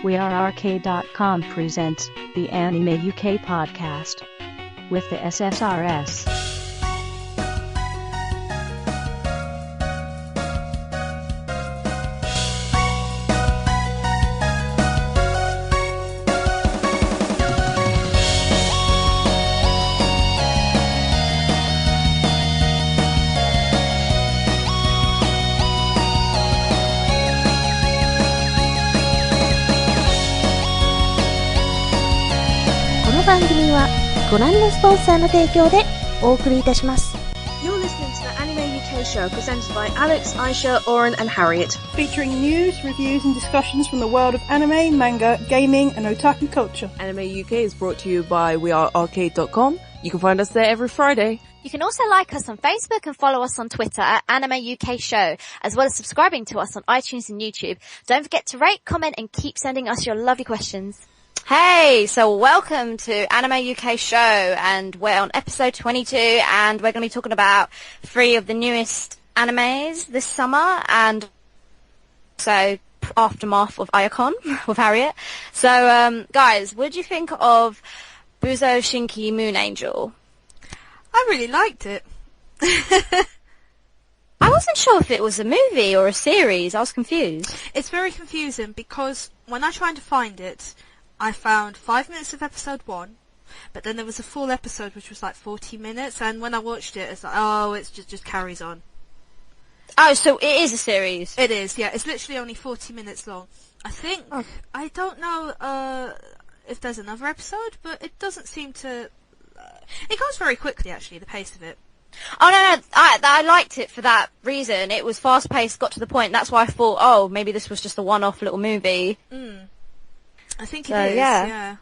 We Are Arcade.com presents the Anime UK podcast with the SSRS.この番組はご覧のスポンサーの提供でお送りいたします。 You're listening to the Anime UK show presented by Alex, Aisha, Oren and Harriet. Featuring news, reviews and discussions from the world of anime, manga, gaming and otaku culture. Anime UK is brought to you by wearearcade.com. You can find us there every Friday. You can also like us on Facebook and follow us on Twitter at Anime UK Show, as well as subscribing to us on iTunes and YouTube. Don't forget to rate, comment and keep sending us your lovely questions. Hey, so welcome to Anime UK Show, and we're on episode 22, and we're going to be talking about 3 of the newest animes this summer, and so aftermath of Ayakon with Harriet. So, guys, what did you think of Buzo Shinki Moon Angel? I really liked it. I wasn't sure if it was a movie or a series. I was confused. It's very confusing because when I tried to find it, I found 5 minutes of episode 1, but then there was a full episode which was like 40 minutes, and when I watched it, it's like, oh, it's just carries on. Oh, so it is a series? It is, yeah. It's literally only 40 minutes long. I think, I don't know if there's another episode, but it doesn't seem to... it goes very quickly, actually, the pace of it. Oh, no, I liked it for that reason. It was fast-paced, got to the point. That's why I thought, oh, maybe this was just a one-off little movie. I think it is, yeah.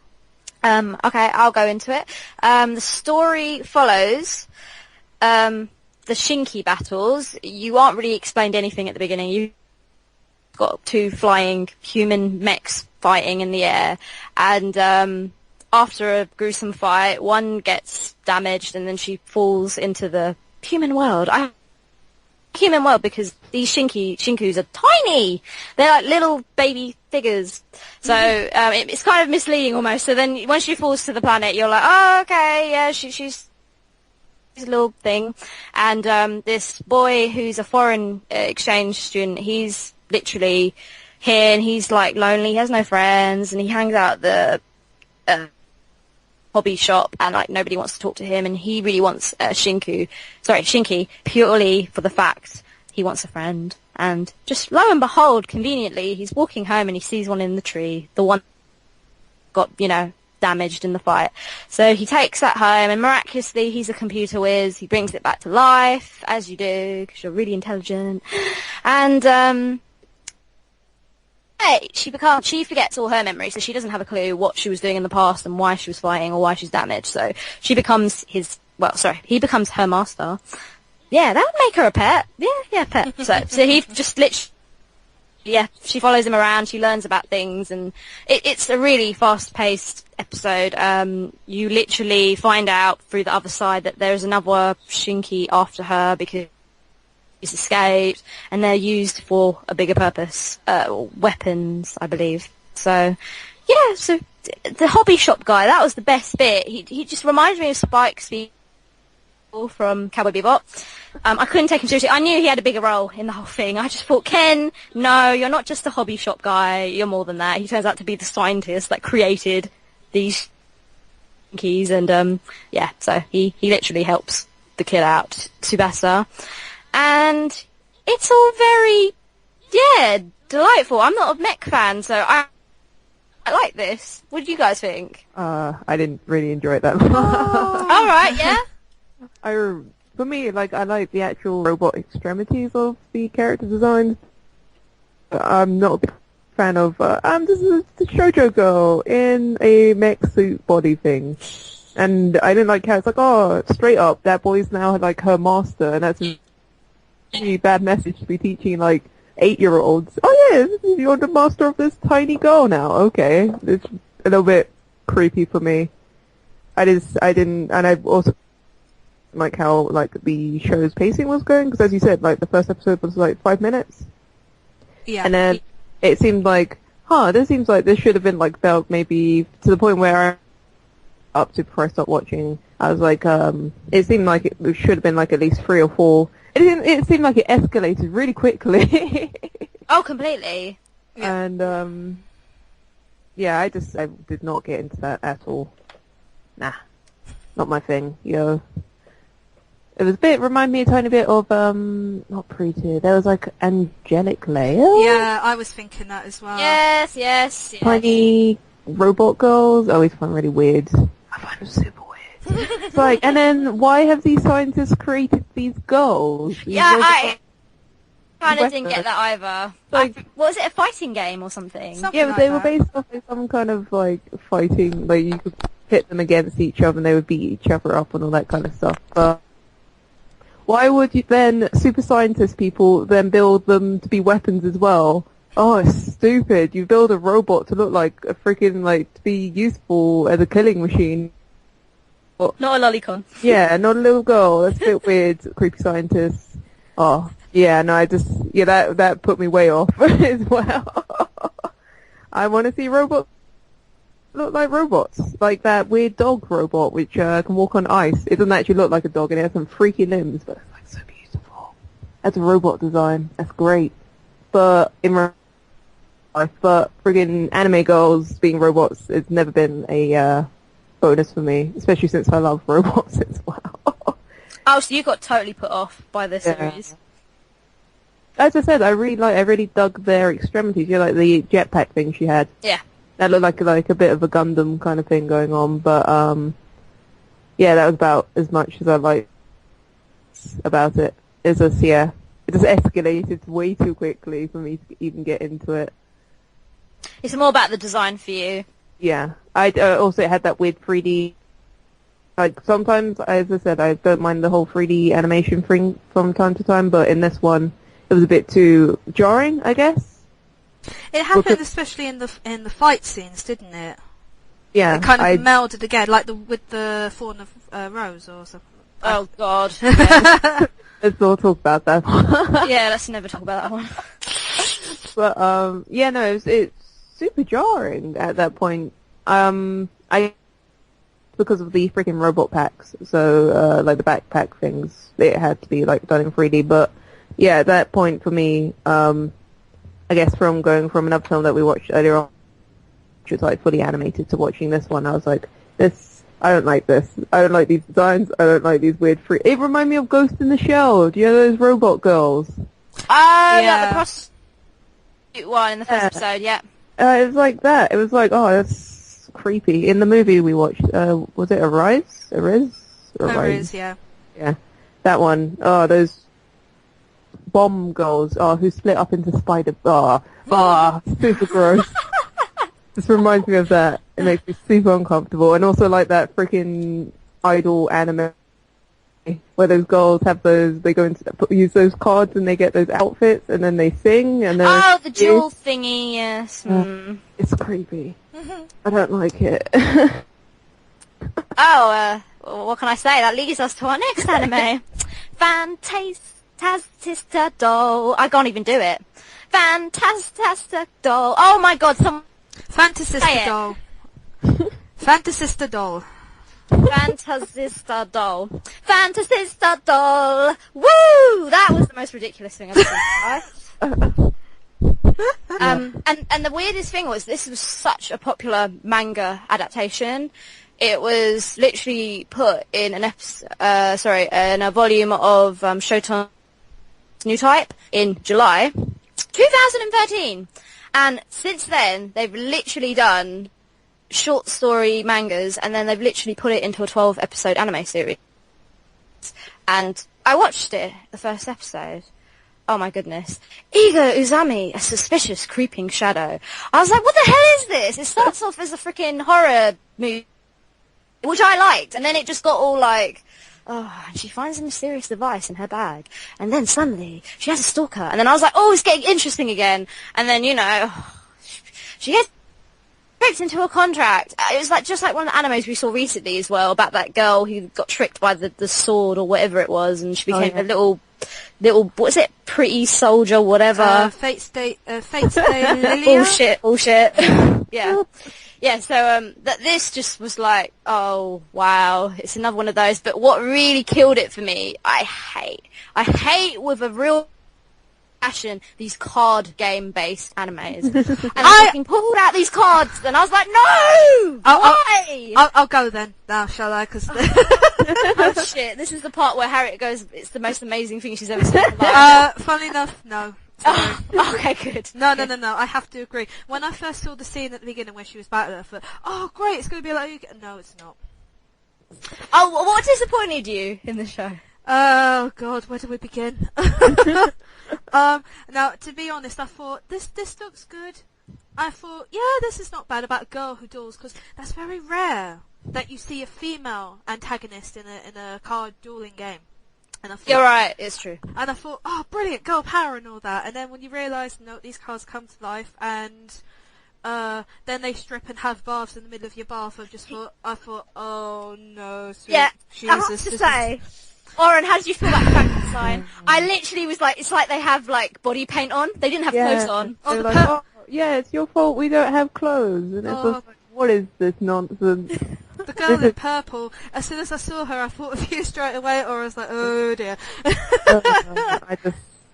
Okay, I'll go into it. The story follows the Shinki battles. You aren't really explained anything at the beginning. You've got 2 flying human mechs fighting in the air, and after a gruesome fight, one gets damaged and then she falls into the human world. Human world because these Shinkus are tiny. They're like little baby figures. So it's kind of misleading almost. So then when she falls to the planet, you're like, oh, okay, yeah, she's a little thing. And this boy who's a foreign exchange student, he's literally here and he's like lonely. He has no friends and he hangs out at the hobby shop and like nobody wants to talk to him, and he really wants Shinki purely for the fact he wants a friend. And just lo and behold, conveniently, he's walking home and he sees one in the tree, the one got, damaged in the fight. So he takes that home and miraculously he's a computer whiz. He brings it back to life, as you do, because you're really intelligent. And she forgets all her memories, so she doesn't have a clue what she was doing in the past and why she was fighting or why she's damaged. So he becomes her master. Yeah, that would make her a pet. Yeah, pet. So he just literally, she follows him around, she learns about things, and it's a really fast-paced episode. You literally find out through the other side that there's another Shinki after her because she's escaped, and they're used for a bigger purpose, weapons, I believe. So, yeah, so the hobby shop guy, that was the best bit. He just reminds me of Spike Spiegel from Cowboy Bebop. I couldn't take him seriously. I knew he had a bigger role in the whole thing. I just thought, Ken, no, you're not just a hobby shop guy, you're more than that. He turns out to be the scientist that created these keys, and so he literally helps the kid out, Tsubasa. And it's all very, delightful. I'm not a mech fan, so I like this. What do you guys think? I didn't really enjoy it that much. All right, yeah. For me, I like the actual robot extremities of the character designs. I'm not a big fan of, this is the shoujo girl in a mech suit body thing. And I didn't like how it's like, oh, straight up, that boy's now her master, and that's a really bad message to be teaching 8-year-olds. Oh yeah, you're the master of this tiny girl now. Okay, it's a little bit creepy for me. I also like how the show's pacing was going, because as you said, the first episode was 5 minutes. Yeah. And then it seemed like this seems like this should have been like felt maybe to the point where up to before I stopped watching. I was like, it seemed like it should have been like at least 3 or 4. It seemed like it escalated really quickly. Oh, completely. Yeah. And yeah, I did not get into that at all. Nah, not my thing. Yo, it was remind me a tiny bit of not Preacher. There was like Angelic Layer. Yeah, I was thinking that as well. Yes. Tiny robot girls. I always find really weird. I find them super weird. It's like, and then why have these scientists created these girls? Yeah, I kind of didn't get that either. Like, what was it, a fighting game or something? yeah, but they were based off of some kind of like fighting. Like you could pit them against each other and they would beat each other up and all that kind of stuff. But why would you then super scientist people then build them to be weapons as well? Oh, it's stupid. You build a robot to look like a freaking, like, to be useful as a killing machine. Not a lolicon. Yeah, not a little girl. That's a bit weird. Creepy scientists. Oh, yeah, no, that put me way off as well. I want to see robots look like robots. Like that weird dog robot which can walk on ice. It doesn't actually look like a dog and it has some freaky limbs, but it's like so beautiful. That's a robot design. That's great. But in real life, friggin' anime girls being robots, it's never been a bonus for me, especially since I love robots as well. Oh, so you got totally put off by the series. As I said, I really dug their extremities. You know, like the jetpack thing she had. Yeah. That looked like a bit of a Gundam kind of thing going on, but yeah, that was about as much as I liked about it. It's just, yeah, it just escalated way too quickly for me to even get into it. It's more about the design for you. Yeah, I also had that weird 3D. Like sometimes, as I said, I don't mind the whole 3D animation thing from time to time, but in this one, it was a bit too jarring, I guess. It happened especially in the fight scenes, didn't it? Yeah, it kind of melded again, like with the Fawn of Rose or something. Oh God. Yeah. Let's not talk about that one. Yeah, let's never talk about that one. But yeah, no, it's super jarring at that point. Because of the freaking robot packs, so like the backpack things, it had to be like done in 3D. But yeah, at that point for me, I guess from going from another film that we watched earlier on, which was like fully animated, to watching this one, I was like, I don't like this. I don't like these designs. I don't like these weird It reminded me of Ghost in the Shell. Do you know those robot girls? Yeah, the prostitute one in the first episode, yeah. It was like that. It was like, oh, that's creepy. In the movie we watched, was it Arise? Arise, yeah. Yeah, that one. Oh, those bomb girls, who split up into spider. Super gross. This reminds me of that. It makes me super uncomfortable. And also like that freaking idol anime where those girls have they go into use those cards and they get those outfits and then they sing and then the jewel thingy, yes. It's creepy. I don't like it. What can I say? That leads us to our next anime. Fantastic Doll. I can't even do it. Fantastic Doll. Oh my God, Fantasista Doll. Fantasista Doll. Fantasista Doll. Fantasista Doll. Woo! That was the most ridiculous thing I've ever seen. And the weirdest thing was this was such a popular manga adaptation. It was literally put in in a volume of Shoten's New Type in July 2013. And since then, they've literally done short story mangas, and then they've literally put it into a 12-episode anime series. And I watched it, the first episode. Oh my goodness. Iga Uzami, a suspicious creeping shadow. I was like, what the hell is this? It starts off as a freaking horror movie, which I liked, and then it just got all like, and she finds a mysterious device in her bag, and then suddenly she has a stalker, and then I was like, it's getting interesting again, and then, she gets tricked into a contract. It was like just like one of the animes we saw recently as well, about that girl who got tricked by the sword or whatever it was, and she became a little, what is it, pretty soldier, whatever. Fate Stay Lilia. Bullshit. Yeah. Yeah, so this just was like, oh wow, it's another one of those. But what really killed it for me, I hate with a real passion these card game based animes. And I fucking pulled out these cards, and I was like, no, why? I'll go then now, shall I? Because oh shit, this is the part where Harriet goes, it's the most amazing thing she's ever seen in her life. Funnily enough, no. Okay, good. No, I have to agree. When I first saw the scene at the beginning where she was battling, I thought, oh great, it's going to be like, no, it's not. Oh, what disappointed you in the show? Oh god, where do we begin? Now, to be honest, I thought, this looks good. I thought, yeah, this is not bad about a girl who duels, because that's very rare that you see a female antagonist in a card dueling game. And I thought, you're right, it's true. And I thought, oh, brilliant, girl power and all that. And then when you realise, no, these cards come to life, and then they strip and have baths in the middle of your bath. I thought, oh no, sweet Jesus. I have to say, Oren, how did you feel about Frankenstein? I literally was like, it's like they have like body paint on. They didn't have clothes on. They're like, oh, yeah, it's your fault we don't have clothes. And it's just like, what is this nonsense? The girl in purple, as soon as I saw her, I thought of you straight away, or I was like, oh dear.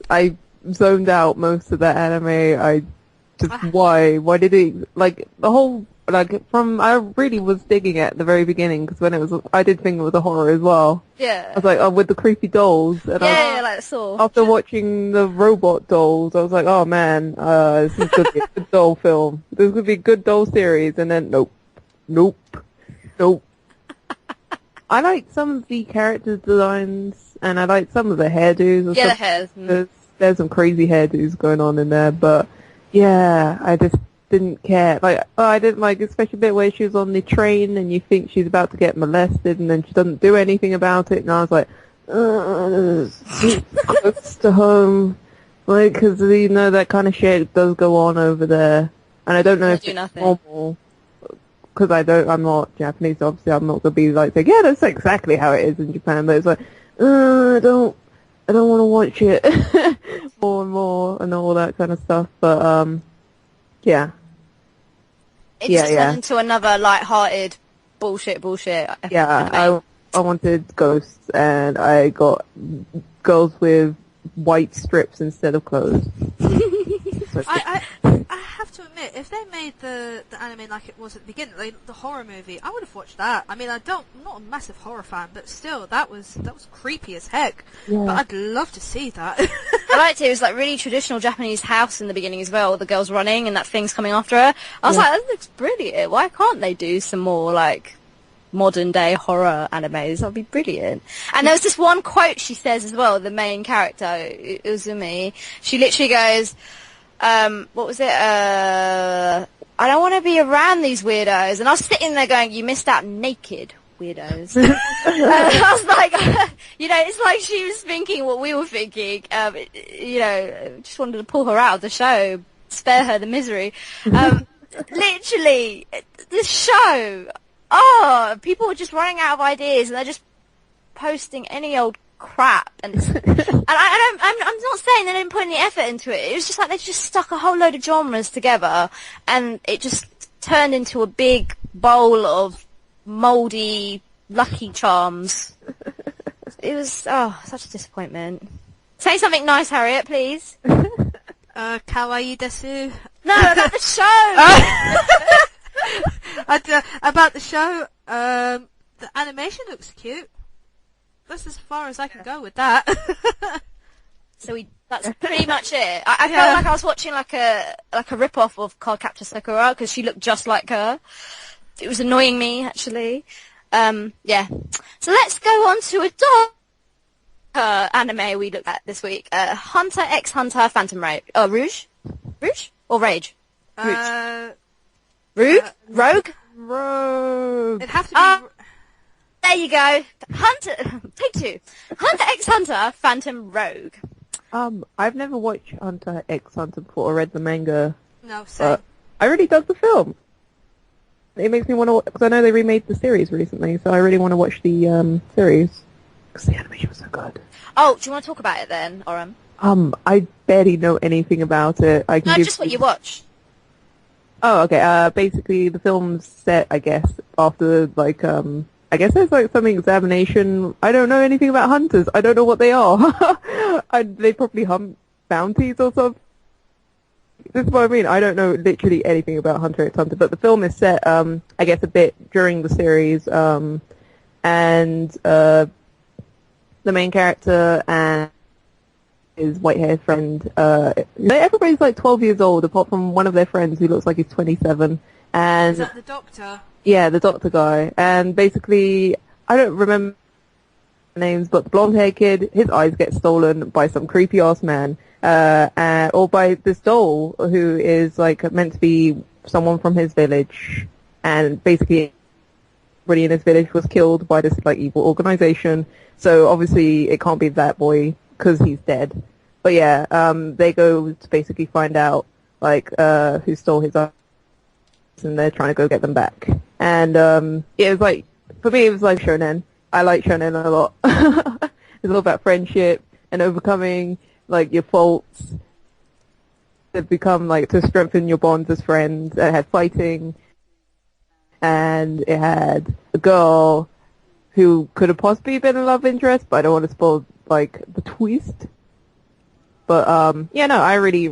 I zoned out most of that anime. Why did it, like, the whole, like, I really was digging it at the very beginning, because when it was, I did think it was a horror as well. Yeah. I was like, oh, with the creepy dolls. And like Saw. After watching the robot dolls, I was like, oh man, this is going to be a good doll film. This is going to be a good doll series, and then, nope. I like some of the character designs, and I like some of the hairdos. Yeah, the hairs. There's some crazy hairdos going on in there, but yeah, I just didn't care. Like, I didn't like, especially the bit where she was on the train and you think she's about to get molested and then she doesn't do anything about it, and I was like, close to home. Like, because, you know, that kind of shit does go on over there. And I don't know if it's normal. Because I'm not Japanese, so obviously I'm not going to be like saying, yeah, that's exactly how it is in Japan. But it's like, I don't want to watch it more and more and all that kind of stuff. But, yeah. It just turned into another light-hearted bullshit. Yeah, I wanted ghosts, and I got girls with white strips instead of clothes. I have to admit, if they made the anime like it was at the beginning, the horror movie, I would have watched that. I mean, I'm not a massive horror fan, but still, that was creepy as heck. Yeah. But I'd love to see that. I liked it. It was like really traditional Japanese house in the beginning as well, with the girls running and that thing's coming after her. I was like, that looks brilliant. Why can't they do some more like modern day horror animes? That'd be brilliant. And there was this one quote she says as well, the main character, Uzumi. She literally goes, what was it? I don't want to be around these weirdos. And I was sitting there going, you missed out, naked weirdos. I was like, it's like she was thinking what we were thinking. Just wanted to pull her out of the show, spare her the misery. Literally, this show, people are just running out of ideas and they're just posting any old crap, and I'm not saying they didn't put any effort into it. It was just like they just stuck a whole load of genres together, and it just turned into a big bowl of mouldy Lucky Charms. It was such a disappointment. Say something nice, Harriet, please. Kawaii desu. No, about the show. About the show, the animation looks cute. That's as far as I can go with that. That's pretty much it. I felt like I was watching like a rip-off of Cardcaptor Sakura, because she looked just like her. It was annoying me, actually. So let's go on to a anime we looked at this week. Hunter x Hunter Phantom Rouge. Rouge? Or Rage? Rouge? Rogue? It'd have to be... There you go. Take two. Hunter x Hunter Phantom Rogue. I've never watched Hunter x Hunter before or read the manga. No, same. I really dug the film. It makes me want to, because I know they remade the series recently, so I really want to watch the series. Because the animation was so good. Oh, do you want to talk about it then, Oram? I barely know anything about it. I can No, give just what you watch. Oh, okay. Basically, the film's set, I guess, after, like, I guess there's, like, some examination. I don't know anything about hunters. I don't know what they are. They probably hunt bounties or something. This is what I mean. I don't know literally anything about Hunter x Hunter, but the film is set, I guess, a bit during the series, and, the main character and his white-haired friend, everybody's like 12 years old, apart from one of their friends who looks like he's 27. And Is that the doctor? yeah, the doctor guy. And basically, I don't remember names, but the blonde-haired kid, his eyes get stolen by some creepy-ass man, or by this doll who is like meant to be someone from his village, and basically everybody in his village was killed by this like evil organization. So obviously it can't be that boy because he's dead. But yeah, they go to basically find out like who stole his eyes, and they're trying to go get them back. And it was like, for me, it was like shonen. I like shonen a lot. It's all about friendship and overcoming like your faults that become like to strengthen your bonds as friends. It had fighting, and it had a girl who could have possibly been a love interest, but I don't want to spoil like the twist. But yeah, no, I really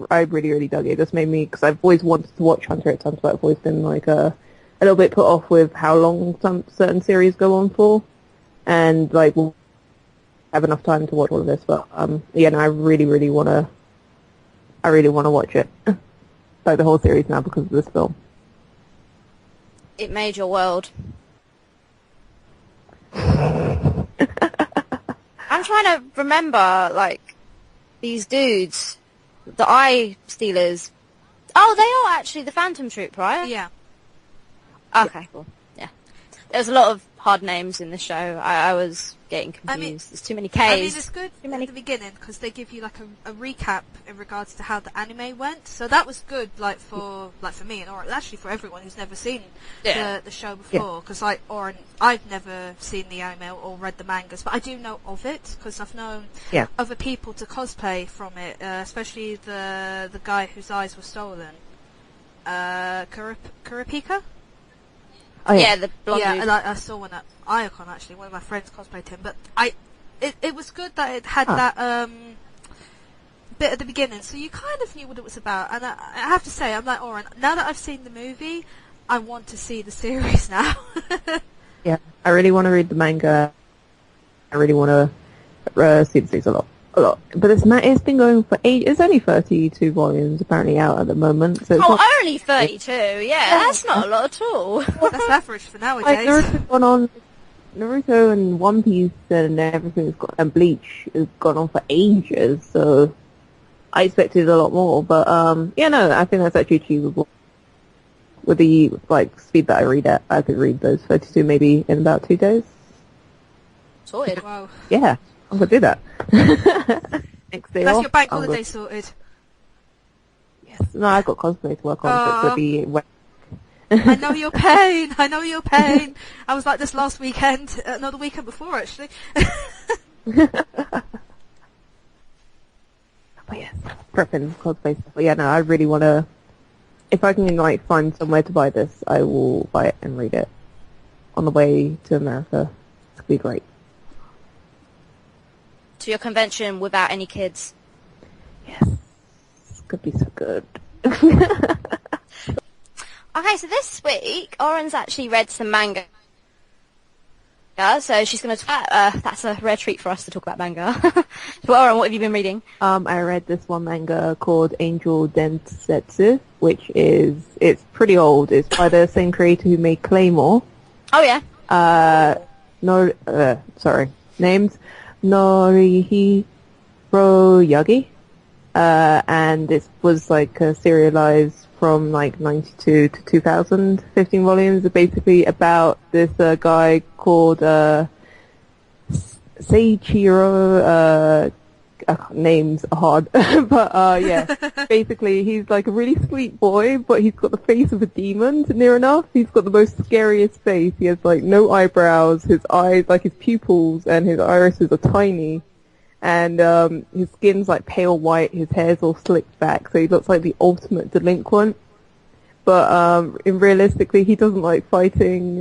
dug it. It just made me, because I've always wanted to watch Hunter x Hunter, but I've always been like a little bit put off with how long some certain series go on for, and like we'll have enough time to watch all of this. But yeah, no, I really wanna watch it, like the whole series now because of this film. It made your world. I'm trying to remember, like, these dudes, the eye stealers. Oh, they are actually the Phantom Troop, right? Yeah. Okay, cool. Yeah. There's a lot of hard names in the show. I was getting confused. There's too many Ks. I mean, it's good at the beginning because they give you like a recap in regards to how the anime went. So that was good, like for me, or actually for everyone who's never seen the show before. Because I've never seen the anime or read the mangas, but I do know of it because I've known other people to cosplay from it, especially the guy whose eyes were stolen, Kurapika. Oh, yeah. The blonde dude. And I saw one at Iacon actually. One of my friends cosplayed him, but it was good that it had that bit at the beginning, so you kind of knew what it was about. And I have to say, I'm like Oren. Now that I've seen the movie, I want to see the series now. Yeah, I really want to read the manga. I really want to see the series a lot. But it's been going for ages. It's only 32 volumes apparently out at the moment. So it's only 32? Yeah, that's not a lot at all. That's average for nowadays. Like, Naruto's gone on, Naruto and One Piece and everything and Bleach has gone on for ages, so I expected a lot more. But yeah, no, I think that's actually achievable. With the like speed that I read at, I could read those 32 maybe in about 2 days. Sorted. Wow. Yeah. I'm gonna do that. Next day That's off, your bank holiday sorted. Yes. No, I've got cosplay to work on, so it's gonna be wet. I know your pain. I know your pain. I was like this last weekend. No, the weekend before, actually. But yes, prepping cosplay stuff. But yeah, no, I really want to. If I can like find somewhere to buy this, I will buy it and read it on the way to America. It's gonna be great. To your convention without any kids. Yes, this could be so good. Okay, so this week, Oren's actually read some manga. So she's going to talk that's a rare treat for us to talk about manga. So Oren, what have you been reading? I read this one manga called Angel Densetsu, which it's pretty old. It's by the same creator who made Claymore. Oh yeah. Named Norihiro Yagi. And it was like serialized from like 92 to 2000, 15 volumes, basically about this guy called Seiichiro. Names are hard, but yeah, basically he's like a really sweet boy, but he's got the face of a demon near enough. He's got the most scariest face. He has like no eyebrows, his eyes, like his pupils and his irises are tiny, and his skin's like pale white, his hair's all slicked back, so he looks like the ultimate delinquent. But realistically, he doesn't like fighting.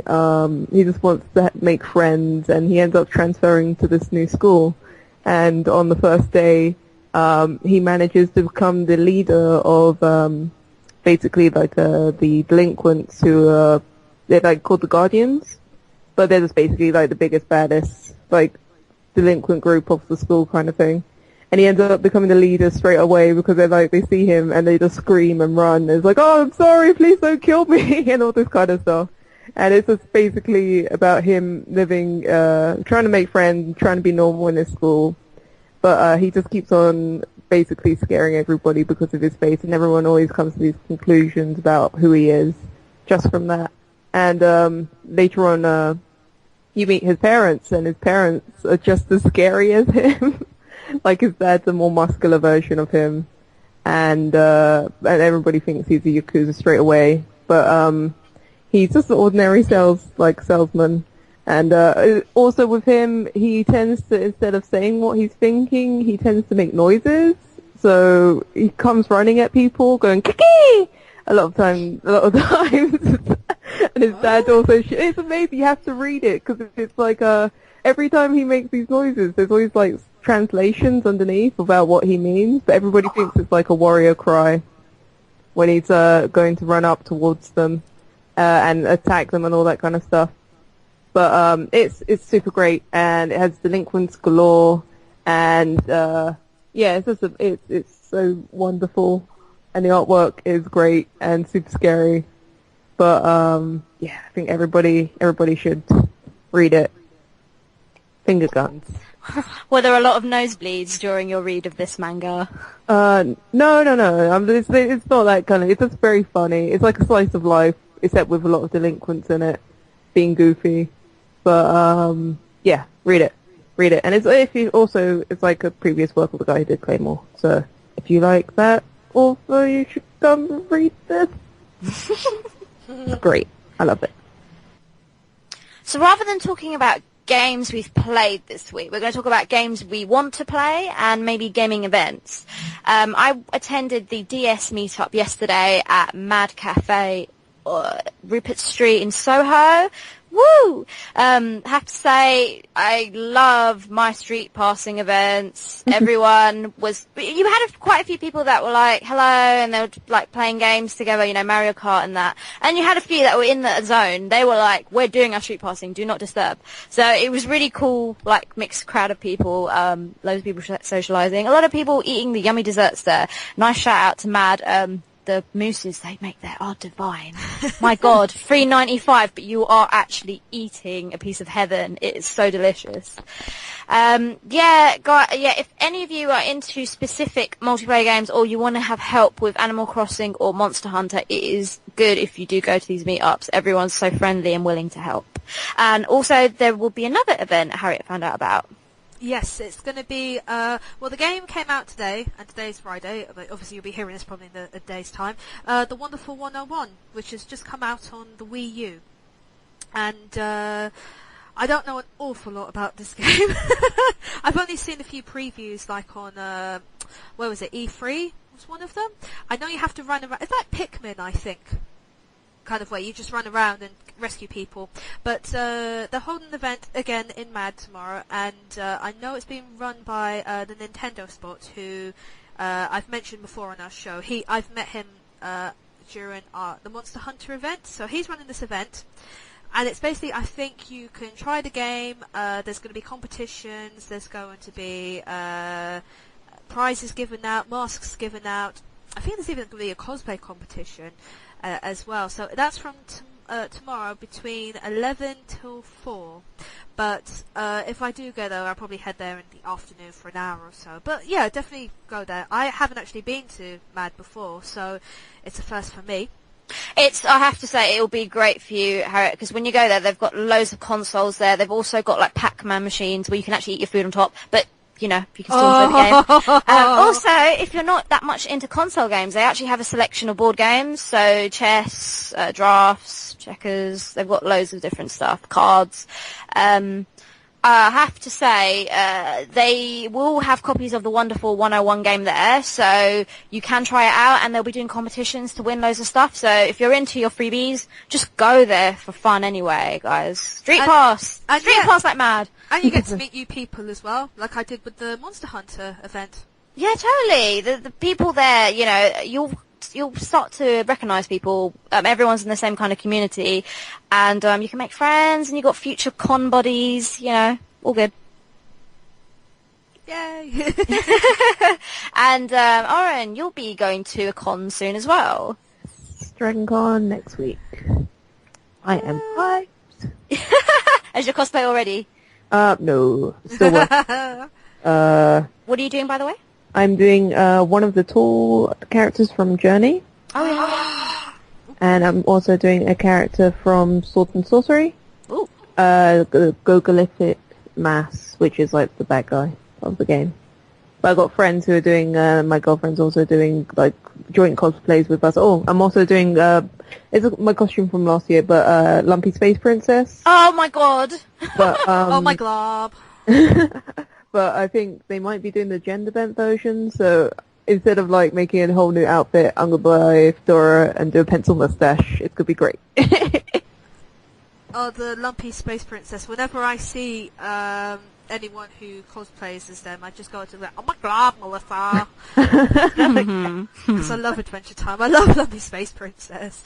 He just wants to make friends, and he ends up transferring to this new school. And on the first day, he manages to become the leader of basically like the delinquents who they're like called the Guardians, but they're just basically like the biggest, baddest like delinquent group of the school kind of thing. And he ends up becoming the leader straight away because they see him and they just scream and run. It's like, oh, I'm sorry, please don't kill me, and all this kind of stuff. And it's just basically about him living, trying to make friends, trying to be normal in his school. But he just keeps on basically scaring everybody because of his face, and everyone always comes to these conclusions about who he is just from that. And later on, you meet his parents, and his parents are just as scary as him. Like his dad's a more muscular version of him, and everybody thinks he's a Yakuza straight away. But he's just an ordinary salesman. And also with him, he tends to, instead of saying what he's thinking, he tends to make noises. So he comes running at people, going kiki a lot of times. And his dad also. It's amazing. You have to read it because it's like every time he makes these noises, there's always like translations underneath about what he means, but everybody thinks it's like a warrior cry when he's going to run up towards them and attack them and all that kind of stuff. But it's super great, and it has delinquents galore, and it's just it's so wonderful, and the artwork is great and super scary. But I think everybody should read it. Finger guns. Were there a lot of nosebleeds during your read of this manga? No. It's not that kind of. It's just very funny. It's like a slice of life, except with a lot of delinquents in it, being goofy. But read it, and it's like a previous work of the guy who did Claymore. So if you like that, also you should come read this. It's great. I love it. So rather than talking about games we've played this week, we're going to talk about games we want to play and maybe gaming events. I attended the DS meetup yesterday at Mad Cafe, Rupert Street in Soho. Woo! Have to say, I love my street passing events. Everyone was, you had quite a few people that were like, hello, and they were like playing games together, Mario Kart and that. And you had a few that were in the zone. They were like, we're doing our street passing, do not disturb. So it was really cool, like mixed crowd of people, loads of people socializing, a lot of people eating the yummy desserts there. Nice shout out to Mad, the mousses they make there are divine. My God, $3.95, but you are actually eating a piece of heaven. It is so delicious. If any of you are into specific multiplayer games or you want to have help with Animal Crossing or Monster Hunter, it is good if you do go to these meetups. Everyone's so friendly and willing to help. And also there will be another event Harriet found out about. Yes, it's going to be, the game came out today, and today's Friday, but obviously you'll be hearing this probably in a day's time, The Wonderful 101, which has just come out on the Wii U. And, I don't know an awful lot about this game. I've only seen a few previews, like on, where was it, E3 was one of them? I know you have to run around, it's like Pikmin, I think, kind of way, you just run around and rescue people. But they're holding an event again in Mad tomorrow, and I know it's being run by the Nintendo Spot, who I've mentioned before on our show. I've met him during the Monster Hunter event, so he's running this event. And it's basically, I think you can try the game, there's going to be competitions, there's going to be prizes given out, masks given out. I think there's even going to be a cosplay competition as well. So that's from tomorrow between 11 till 4. But if I do go there, I'll probably head there in the afternoon for an hour or so. But yeah, definitely go there. I haven't actually been to Mad before, so it's a first for me. I have to say, it'll be great for you, Harriet, because when you go there, they've got loads of consoles there. They've also got like Pac-Man machines where you can actually eat your food on top, but if you can still enjoy the game. Also, if you're not that much into console games, they actually have a selection of board games, so chess, drafts, checkers. They've got loads of different stuff, cards. I have to say, they will have copies of the wonderful 101 game there, so you can try it out, and they'll be doing competitions to win loads of stuff. So if you're into your freebies, just go there for fun anyway, guys. Street pass like mad. And you get to meet new people as well, like I did with the Monster Hunter event. Yeah, totally. The people there, you know, you'll start to recognise people. Everyone's in the same kind of community, and you can make friends, and you've got future con buddies, you know, all good. Yay! And Oren, you'll be going to a con soon as well. Dragon Con next week. I am hyped. Has your cosplay already? No. Still working. What are you doing, by the way? I'm doing one of the tall characters from Journey. Oh, yeah. And I'm also doing a character from Sword and Sorcery. Ooh. Gogolithic Mass, which is like the bad guy of the game. But I've got friends who are doing, my girlfriend's also doing like joint cosplays with us. Oh, I'm also doing, it's my costume from last year, but Lumpy Space Princess. Oh my god. But, oh my glob. But I think they might be doing the gender bent version, so instead of like making a whole new outfit, I'm gonna buy a fedora and do a pencil mustache. It could be great. Oh, the Lumpy Space Princess. Whenever I see anyone who cosplays as them, I just go to oh my god, Melissa. Because I love Adventure Time. I love Lumpy Space Princess.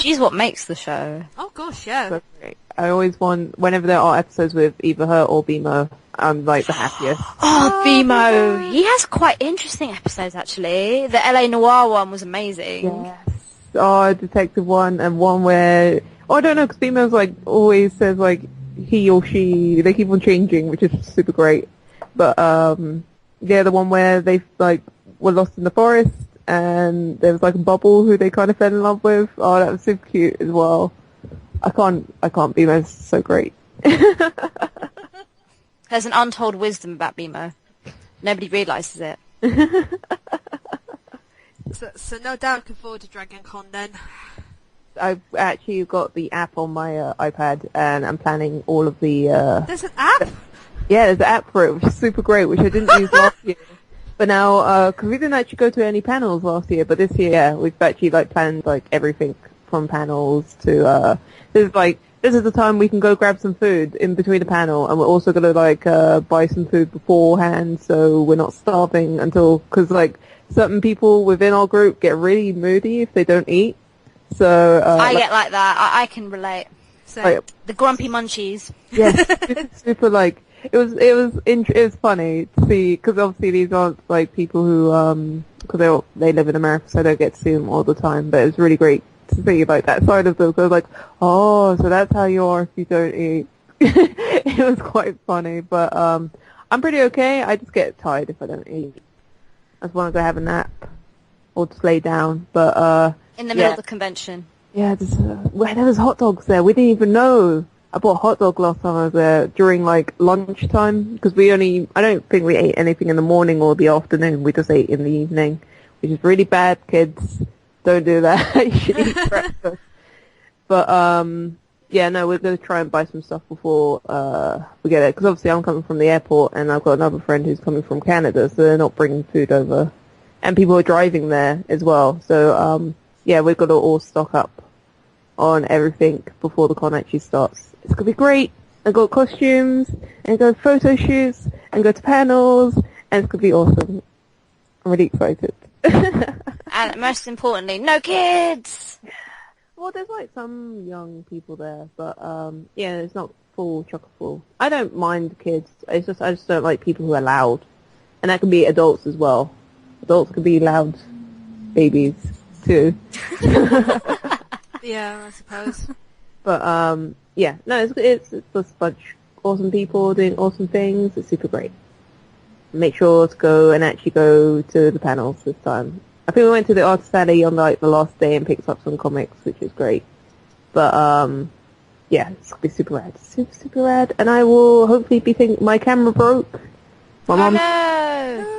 She's what makes the show. Oh gosh, yeah. So great. I always want, whenever there are episodes with either her or BMO, I'm like the happiest. Oh, BMO. He has quite interesting episodes, actually. The LA Noir one was amazing. Yes. Oh, detective one, and one where, I don't know, because BMO's like, always says like, he or she, they keep on changing, which is super great. But, yeah, the one where they, like, were lost in the forest, and there was like a bubble who they kind of fell in love with. Oh, that was super cute as well. I can't, BMO's so great. There's an untold wisdom about BMO. Nobody realises it. So no doubt looking forward to Dragon Con then. I've actually got the app on my iPad, and I'm planning all of the... There's an app? Yeah, there's an app for it, which is super great, which I didn't use last year. But now, because we didn't actually go to any panels last year, but this year, yeah, we've actually like planned like everything from panels to... This is the time we can go grab some food in between the panel, and we're also going to like buy some food beforehand, so we're not starving until... Because like certain people within our group get really moody if they don't eat. So I get like that. I can relate. So like, the grumpy munchies. Yes, super like it was funny to see, because obviously these aren't like people who because they live in America, so I don't get to see them all the time. But it was really great to see like that side of them. So I was like, oh, so that's how you are if you don't eat. It was quite funny, but I'm pretty okay. I just get tired if I don't eat. I just want to go have a nap or just lay down. But in the middle of the convention. Yeah, there was hot dogs there. We didn't even know. I bought a hot dog last time I was there during like lunchtime, because I don't think we ate anything in the morning or the afternoon. We just ate in the evening, which is really bad, kids. Don't do that. You should eat breakfast. But yeah, no, we're going to try and buy some stuff before we get there, because obviously I'm coming from the airport, and I've got another friend who's coming from Canada, so they're not bringing food over. And people are driving there as well, so yeah, we've got to all stock up on everything before the con actually starts. It's going to be great. I got costumes, and go to photo shoots, and go to panels, and it's going to be awesome. I'm really excited. And most importantly, no kids! Well, there's like some young people there, but yeah, it's not full, chock full. I don't mind kids. It's just, I just don't like people who are loud. And that can be adults as well. Adults can be loud babies too. Yeah, I suppose. But yeah, no, it's just a bunch of awesome people doing awesome things. It's super great. Make sure to go and actually go to the panels this time. I think we went to the Artist Alley on like the last day and picked up some comics, which is great. But yeah, it's gonna be super rad, super rad. And I will hopefully be thinking my camera broke. My mom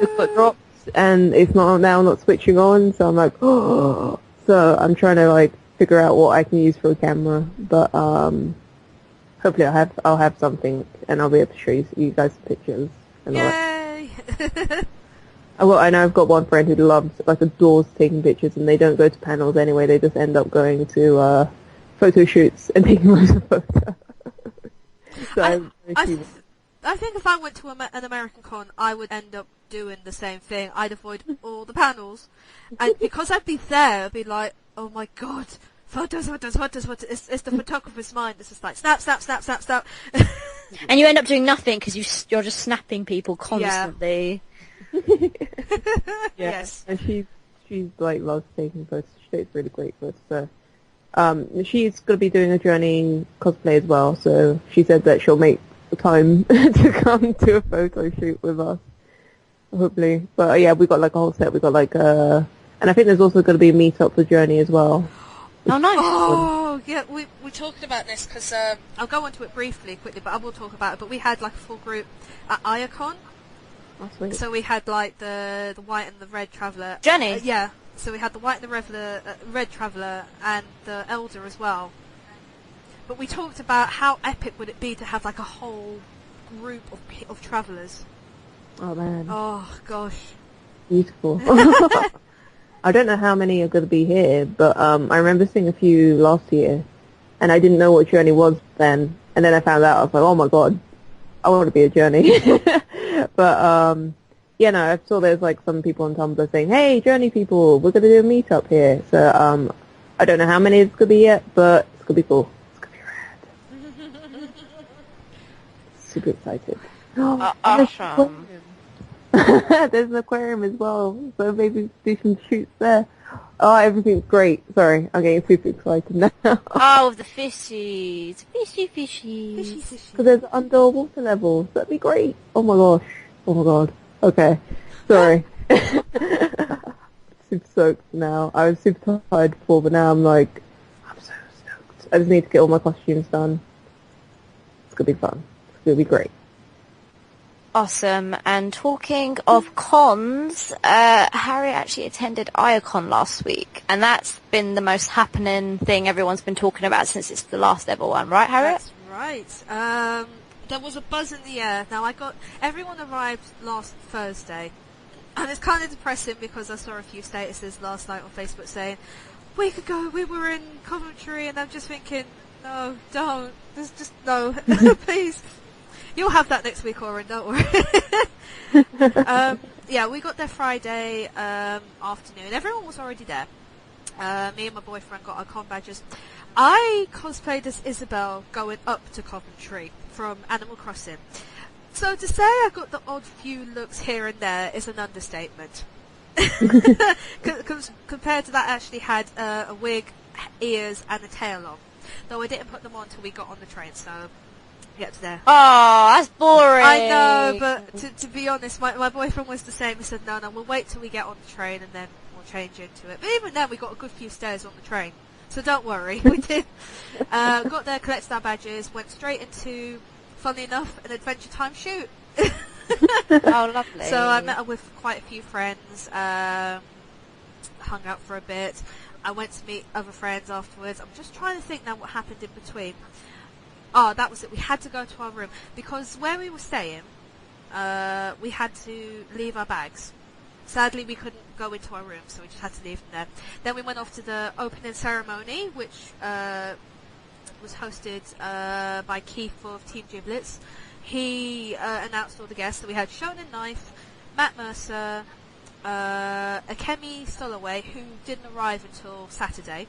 just got dropped, and it's not switching on. So I'm like, oh. So I'm trying to like figure out what I can use for a camera, but hopefully I'll have something and I'll be able to show you guys the pictures and all that. Yay! Well, I know I've got one friend who loves, like, adores taking pictures, and they don't go to panels anyway. They just end up going to photo shoots and taking loads of photos. So I think if I went to an American con, I would end up doing the same thing. I'd avoid all the panels, and because I'd be there, I'd be like, oh my god, photos. It's the photographer's mind. It's just like snap. And you end up doing nothing because you're just snapping people constantly. Yes. And she's like loves taking photos. She takes really great photos. So, she's going to be doing a journey cosplay as well. So she said that she'll make the time to come to a photo shoot with us, hopefully. But yeah, we got like a whole set. We got like and I think there's also going to be a meet-up for Journey as well. Oh, nice. Oh, yeah, we talked about this because I'll go into it quickly, but I will talk about it. But we had like a full group at Iacon. Oh, sweet. So we had like the white and the red traveller. Journey? Yeah. So we had the white and the red traveller and the elder as well. But we talked about how epic would it be to have like a whole group of travellers. Oh man. Oh gosh. Beautiful. I don't know how many are going to be here, but I remember seeing a few last year, and I didn't know what Journey was then. And then I found out, I was like, oh my god, I want to be a Journey. But yeah, no, I saw there's like some people on Tumblr saying, hey, Journey people, we're going to do a meetup here. So I don't know how many it's going to be yet, but it's going to be cool. It's going to be rad. Super excited. Awesome. There's an aquarium as well, so maybe do some shoots there. Oh, everything's great. Sorry, I'm getting super excited now. Oh, the fishies. Fishy. Because there's underwater levels. That'd be great. Oh my gosh. Oh my god. Okay. Sorry. Super stoked now. I was super tired before, but now I'm like, I'm so stoked. I just need to get all my costumes done. It's gonna be fun. It's gonna be great. Awesome. And talking of cons, Harry actually attended Iacon last week, and that's been the most happening thing everyone's been talking about since it's the last ever one, right, Harriet? That's right. There was a buzz in the air. Now everyone arrived last Thursday, and it's kind of depressing because I saw a few statuses last night on Facebook saying, a week ago we were in Coventry, and I'm just thinking, no, don't. There's just no, please. You'll have that next week, Oren, don't worry. Yeah, we got there Friday afternoon. Everyone was already there. Me and my boyfriend got our con badges. I cosplayed as Isabel going up to Coventry from Animal Crossing. So to say I got the odd few looks here and there is an understatement. Compared to that, I actually had a wig, ears, and a tail on. Though I didn't put them on until we got on the train, so... get there. Oh, that's boring. I know, but to be honest, my boyfriend was the same. He said, no, we'll wait till we get on the train and then we'll change into it. But even then, we got a good few stairs on the train. So don't worry, we did. Got there, collected our badges, went straight into, funnily enough, an Adventure Time shoot. Oh, lovely. So I met up with quite a few friends, hung out for a bit. I went to meet other friends afterwards. I'm just trying to think now what happened in between. Oh, that was it. We had to go to our room because where we were staying, we had to leave our bags. Sadly, we couldn't go into our room, so we just had to leave them there. Then we went off to the opening ceremony, which was hosted by Keith of Team Giblets. He announced all the guests. So we had Shonen Knife, Matt Mercer, Akemi Soloway, who didn't arrive until Saturday.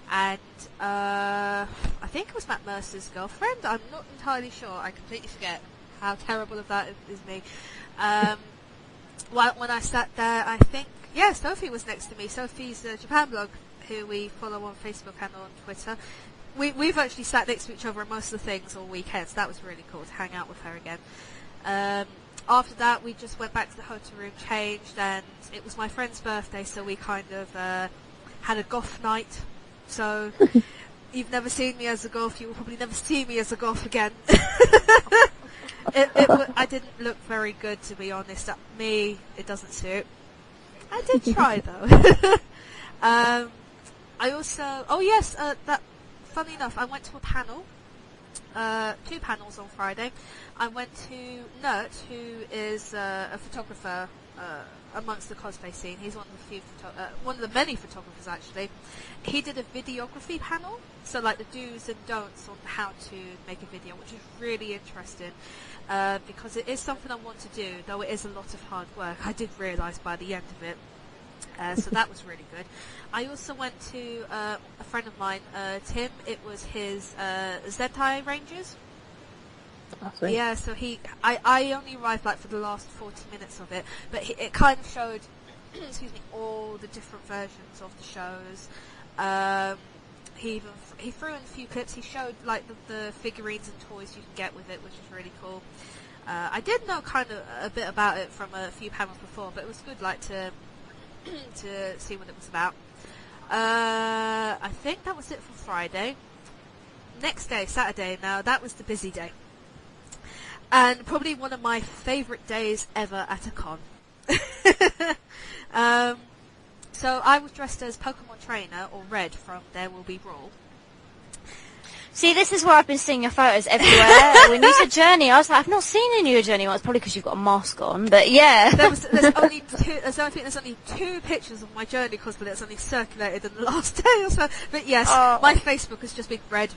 And I think it was Matt Mercer's girlfriend. I'm not entirely sure. I completely forget. How terrible of that is me. When I sat there, I think, yeah, Sophie was next to me. Sophie's Japan blog, who we follow on Facebook and on Twitter. We've actually sat next to each other at most of the things all weekend, so that was really cool to hang out with her again. After that, we just went back to the hotel room, changed, and it was my friend's birthday, so we kind of had a goth night. So, you've never seen me as a goth, you will probably never see me as a goth again. I didn't look very good, to be honest. Me, it doesn't suit. I did try, though. I also... Oh, yes, funny enough, I went to a panel two panels on Friday. I went to Nert, who is a photographer amongst the cosplay scene. He's one of the many photographers actually. He did a videography panel, so like the do's and don'ts on how to make a video, which is really interesting because it is something I want to do, though it is a lot of hard work. I did realise by the end of it. So that was really good. I also went to a friend of mine, Tim. It was his Zentai Rangers. Yeah, so I only arrived like for the last 40 minutes of it, but it kind of showed, excuse me, all the different versions of the shows. He threw in a few clips. He showed like the figurines and toys you can get with it, which is really cool. I did know kind of a bit about it from a few panels before, but it was good like to see what it was about. I think that was it for Friday. Next day, Saturday, now that was the busy day. And probably one of my favourite days ever at a con. So I was dressed as Pokemon Trainer, or Red, from There Will Be Brawl. See, this is where I've been seeing your photos everywhere. When you said Journey, I was like, I've not seen any of your Journey ones. Probably because you've got a mask on, but yeah. There's only two pictures of my Journey cosplay that's only circulated in the last day or so. But yes, my Facebook has just been red,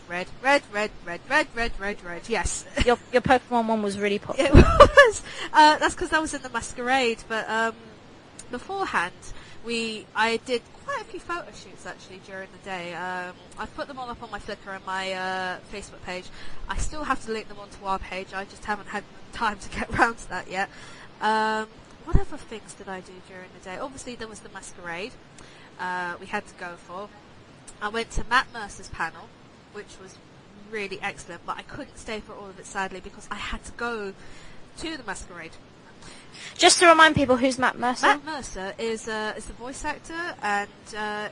yes. Your Pokemon one was really popular. It was. That's because I was in the masquerade, but beforehand, I did quite a few photo shoots actually during the day. I've put them all up on my Flickr and my Facebook page. I still have to link them onto our page. I just haven't had time to get around to that yet. What other things did I do during the day? Obviously there was the masquerade we had to go for. I went to Matt Mercer's panel, which was really excellent, but I couldn't stay for all of it sadly because I had to go to the masquerade. Just to remind people, who's Matt Mercer? Matt Mercer is a voice actor, and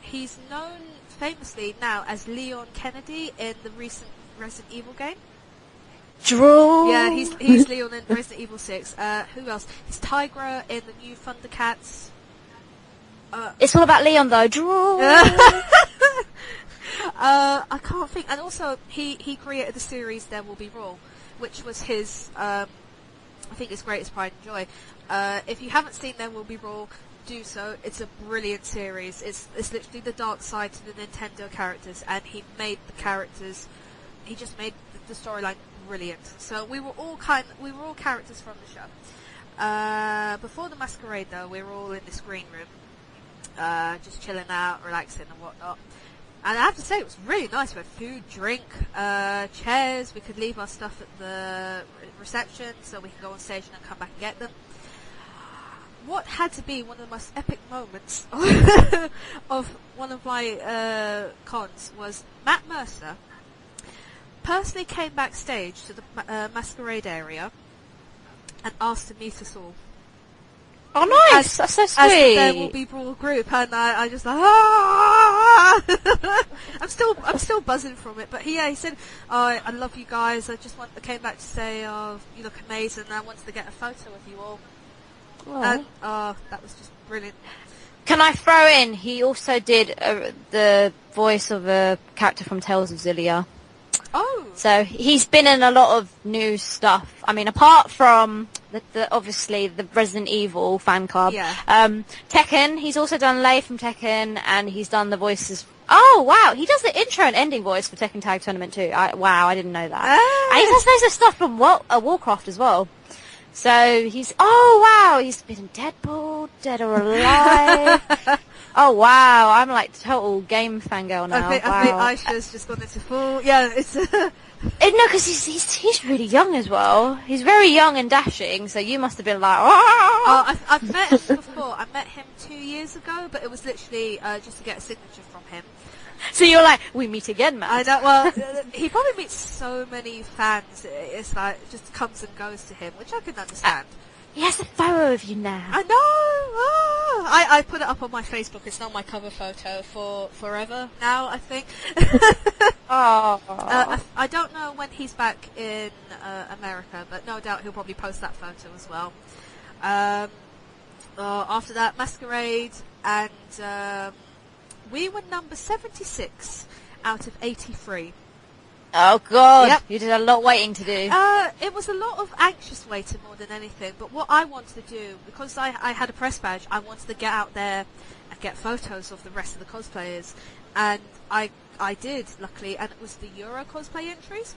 he's known famously now as Leon Kennedy in the recent Resident Evil game. Drool. Yeah, he's Leon in Resident Evil 6. Who else? He's Tigra in the new Thundercats. It's all about Leon though. Drool. I can't think. And also, he created the series There Will Be Brawl, which was his, I think, his greatest pride and joy. If you haven't seen There Will Be Brawl, do so. It's a brilliant series. It's literally the dark side to the Nintendo characters, and he made the characters. He just made the storyline brilliant. So we were all characters from the show. Before the masquerade, though, we were all in this green room, just chilling out, relaxing, and whatnot. And I have to say, it was really nice. We had food, drink, chairs. We could leave our stuff at the reception, so we could go on stage and then come back and get them. What had to be one of the most epic moments of one of my cons was Matt Mercer personally came backstage to the masquerade area and asked to meet us all. Oh, nice! That's so sweet. As the There Will Be Brawl group, and I just like, ah! I'm still buzzing from it. But he said, oh, I love you guys. I came back to say, oh, you look amazing. And I wanted to get a photo with you all. Oh. And that was just brilliant. Can I throw in? He also did the voice of a character from Tales of Zillia. Oh. So he's been in a lot of new stuff. I mean, apart from the obviously the Resident Evil fan club, Tekken. He's also done Lei from Tekken, and he's done the voices. Oh wow, he does the intro and ending voice for Tekken Tag Tournament too. I didn't know that. And he does loads of stuff from Warcraft as well. So he's he's been in Deadpool, Dead or Alive. Oh wow, I'm like total game fangirl now. I think Aisha's just gone into full. Yeah, it's. No, because he's really young as well. He's very young and dashing. So you must have been like, oh. I've met him before. I met him 2 years ago, but it was literally just to get a signature from him. So you're like, we meet again, man. I know. Well, he probably meets so many fans. It's like it just comes and goes to him, which I can understand. He has a photo of you now. I know. I put it up on my Facebook. It's not my cover photo for forever now, I think. I don't know when he's back in America, but no doubt he'll probably post that photo as well. After that, Masquerade, and we were number 76 out of 83. Oh God, Yep. you did a lot waiting to do. It was a lot of anxious waiting more than anything, but what I wanted to do, because I had a press badge, I wanted to get out there and get photos of the rest of the cosplayers, and I did, luckily, and it was the Euro cosplay entries,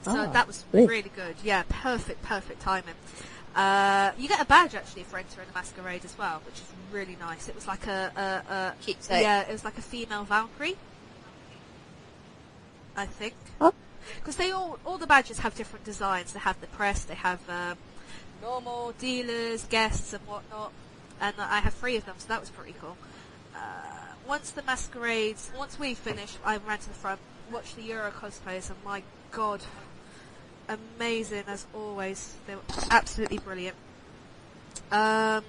so that was really good. Yeah, perfect timing. You get a badge actually for entering a masquerade as well, which is really nice. It was like a Keepsake. yeah, it was like a female Valkyrie, I think. Because they all the badges have different designs. They have the press, they have normal dealers, guests, and whatnot. And I have 3 of them, so that was pretty cool. Once we finished, I ran to the front, watched the Euro cosplayers, and my God, amazing as always. They were absolutely brilliant. We have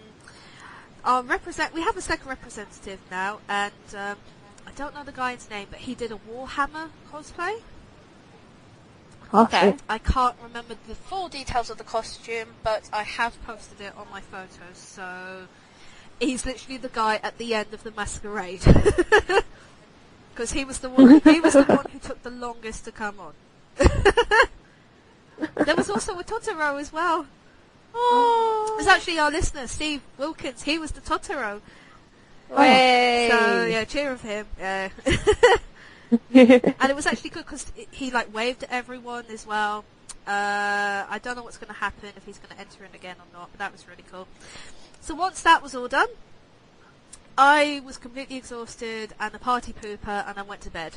a second representative now, and I don't know the guy's name, but he did a Warhammer cosplay. Okay. I can't remember the full details of the costume, but I have posted it on my photos, so he's literally the guy at the end of the masquerade. Because he was the one who took the longest to come on. There was also a Totoro as well. Oh, it was actually our listener, Steve Wilkins. He was the Totoro. Hey. So yeah, cheer of him. Yeah. And it was actually good because he like waved at everyone as well. I don't know what's going to happen, if he's going to enter in again or not, but that was really cool. So once that was all done, I was completely exhausted and a party pooper, and I went to bed.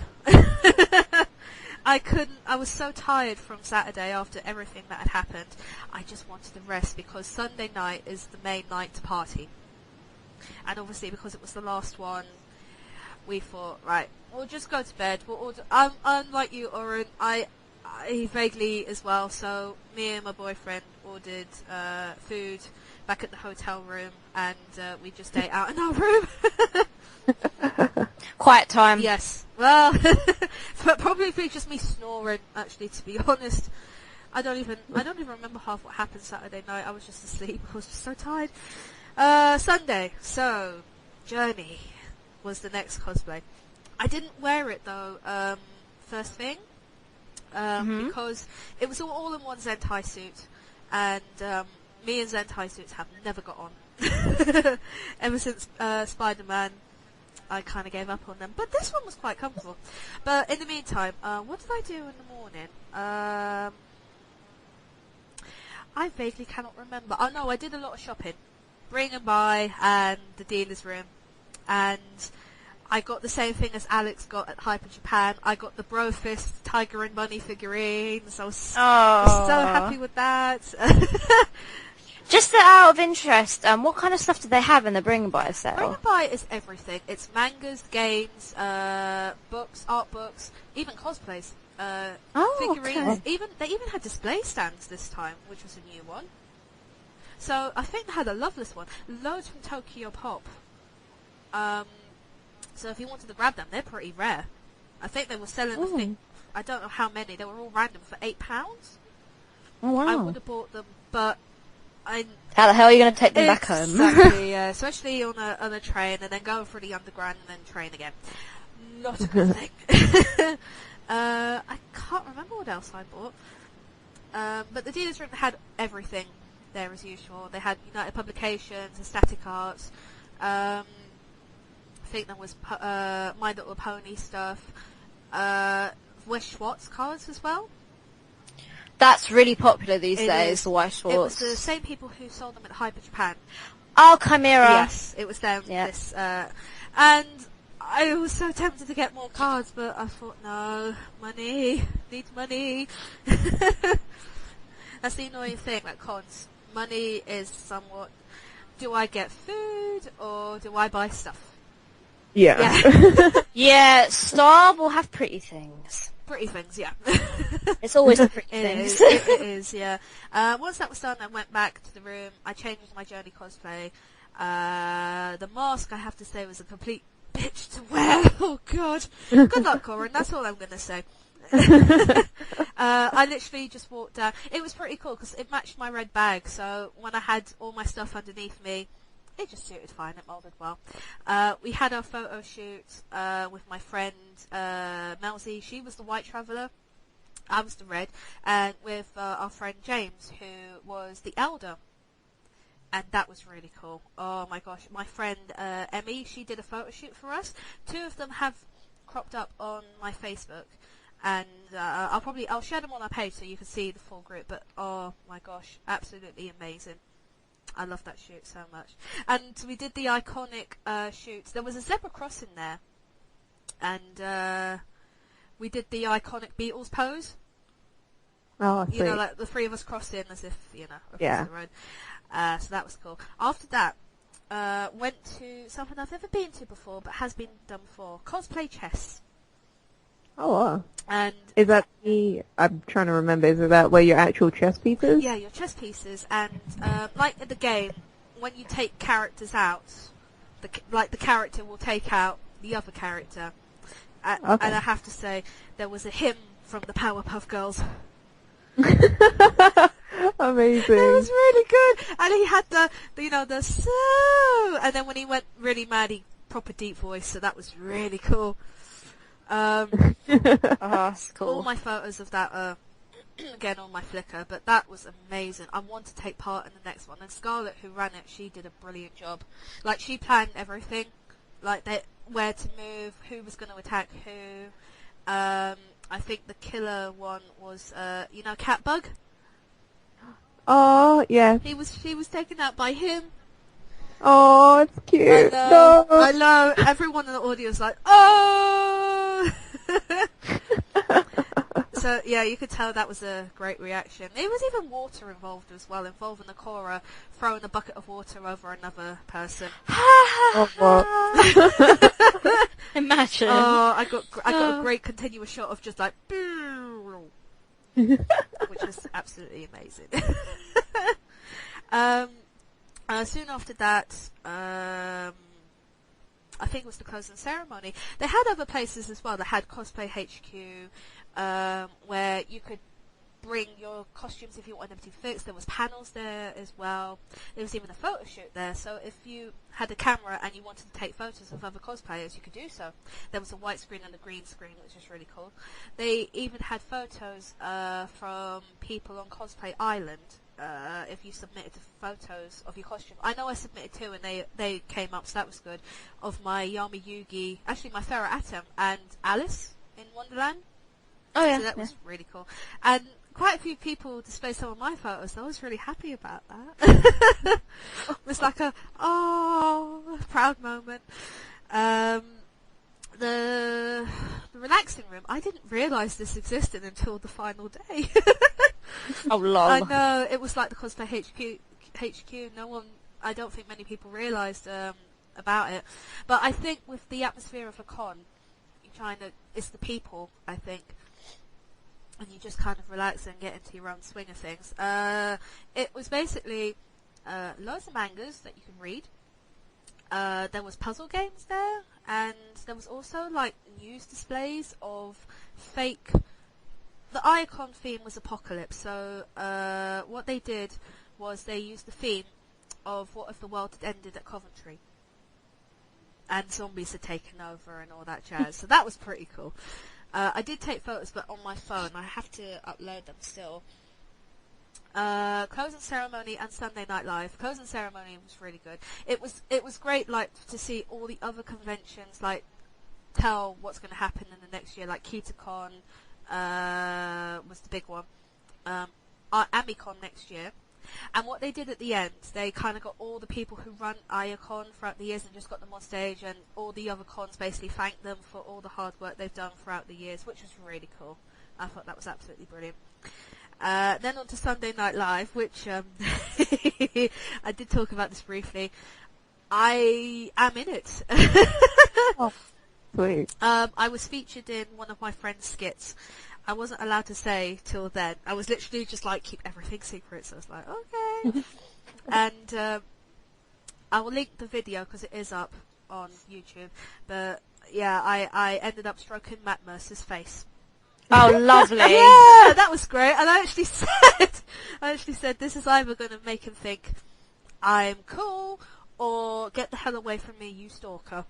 I was so tired from Saturday after everything that had happened. I just wanted to rest because Sunday night is the main night to party. And obviously because it was the last one, we thought, right, we'll just go to bed. We'll order. Unlike you, Oren, I vaguely as well. So me and my boyfriend ordered food back at the hotel room, and we just ate out in our room. Quiet time. Yes. Well, but probably just me snoring. Actually, to be honest, I don't even remember half what happened Saturday night. I was just asleep. I was just so tired. Sunday. So, Journey was the next cosplay. I didn't wear it though, first thing, because it was all in one Zentai suit, and me and Zentai suits have never got on. Ever since Spider-Man, I kind of gave up on them, but this one was quite comfortable. But in the meantime, what did I do in the morning? I vaguely cannot remember. Oh no, I did a lot of shopping. Bring and Buy and the dealer's room, and I got the same thing as Alex got at Hyper Japan. I got the Brofist Tiger and Bunny figurines. I was so happy with that. Just out of interest, what kind of stuff do they have in the Bring and Buy sale? Bring and Buy is everything. It's mangas, games, books, art books, even cosplays, figurines. Okay. They even had display stands this time, which was a new one. So I think they had a Loveless one. Loads from Tokyo Pop. So if you wanted to grab them, they're pretty rare. I think they were selling, I don't know how many, they were all random for £8. Oh wow. I would have bought them, but how the hell are you going to take them back home? Exactly, yeah, especially on a train, and then go through the underground and then train again. Not a good thing. I can't remember what else I bought. But the dealer's room had everything there as usual. They had United Publications and Static Arts. I think there was My Little Pony stuff. West Schwartz cards as well. That's really popular these It days, is. the White Schwartz. It was the same people who sold them at Hyper Japan. Oh, Chimera. Yes, it was them. Yeah. This, and I was so tempted to get more cards, but I thought, no, money, need money. That's the annoying thing, like cons. Money is somewhat, do I get food or do I buy stuff? Yeah. Yeah, Star will have pretty things. Pretty things, yeah. It's always the pretty It things. is, it is, yeah. Once that was done, I went back to the room. I changed my Journey cosplay. The mask, I have to say, was a complete bitch to wear. Oh, God. Good luck, Corin. That's all I'm going to say. I literally just walked down. It was pretty cool because it matched my red bag. So when I had all my stuff underneath me, it just suited fine. It molded well. We had our photo shoot with my friend Melzy. She was the White Traveller. I was the red, and with our friend James, who was the elder. And that was really cool. Oh my gosh. My friend Emmy, she did a photo shoot for us. 2 of them have cropped up on my Facebook. And I'll share them on our page so you can see the full group. But oh my gosh, absolutely amazing. I love that shoot so much. And we did the iconic shoots. There was a zebra crossing there. And we did the iconic Beatles pose. Oh, sweet. You know, like the 3 of us crossed in as if, you know, Yeah. across the road. So that was cool. After that, went to something I've never been to before, but has been done before. Cosplay chess. Oh, wow. And Is that I'm trying to remember, is that where your actual chess pieces? yeah, your chess pieces. And like in the game, when you take characters out, the character will take out the other character. Okay. And I have to say, there was a hymn from the Powerpuff Girls. Amazing. It was really good, and he had the so, and then when he went really mad, he proper deep voice, so that was really cool. That's cool. All my photos of that are again on my Flickr, but that was amazing. I want to take part in the next one, and Scarlett, who ran it, she did a brilliant job. Like, she planned everything, like where to move, who was going to attack who. I think the killer one was Catbug. Oh, yeah. She was taken out by him. Oh, it's cute. I know. Everyone in the audio was like, oh! So, yeah, you could tell that was a great reaction. There was even water involved as well, involving the Cora throwing a bucket of water over another person. Oh, what? Imagine. Oh, I got a great continuous shot of just like, which is absolutely amazing. Soon after that, I think it was the closing ceremony. They had other places as well. They had Cosplay HQ, where you could bring your costumes if you wanted them to be fixed. There was panels there as well. There was even a photo shoot there, so if you had a camera and you wanted to take photos of other cosplayers, you could do so. There was a white screen and a green screen, which was really cool. They even had photos from people on Cosplay Island. If you submitted photos of your costume. I know I submitted 2 and they came up, so that was good. Of my Yami Yugi, actually my Pharaoh Atom and Alice in Wonderland. Oh yeah. So that was really cool. And quite a few people displayed some of my photos, so I was really happy about that. It was like a proud moment. The relaxing room, I didn't realise this existed until the final day. Oh, lol. I know, it was like the Cosplay HQ. I don't think many people realised about it. But I think with the atmosphere of a con, it's the people, I think. And you just kind of relax and get into your own swing of things. It was basically loads of mangas that you can read. There was puzzle games there, and there was also like news displays of fake. The icon theme was apocalypse, so what they did was they used the theme of what if the world had ended at Coventry, and zombies had taken over and all that jazz. So that was pretty cool. I did take photos, but on my phone. I have to upload them still. Closing ceremony and Sunday Night Live. Closing ceremony was really good. It was great, like, to see all the other conventions, like, tell what's going to happen in the next year. Like KitaCon was the big one. Amicon next year. And what they did at the end, they kind of got all the people who run Iacon throughout the years and just got them on stage, and all the other cons basically thanked them for all the hard work they've done throughout the years, which was really cool. I thought that was absolutely brilliant. Then on to Sunday Night Live, which I did talk about this briefly. I am in it. Oh, sweet. I was featured in one of my friend's skits. I wasn't allowed to say till then. I was literally just like, keep everything secret. So I was like, okay. And I will link the video because it is up on YouTube. But yeah, I ended up stroking Matt Mercer's face. Oh, lovely. Yeah, that was great. And I actually said, this is either going to make him think I'm cool or get the hell away from me, you stalker.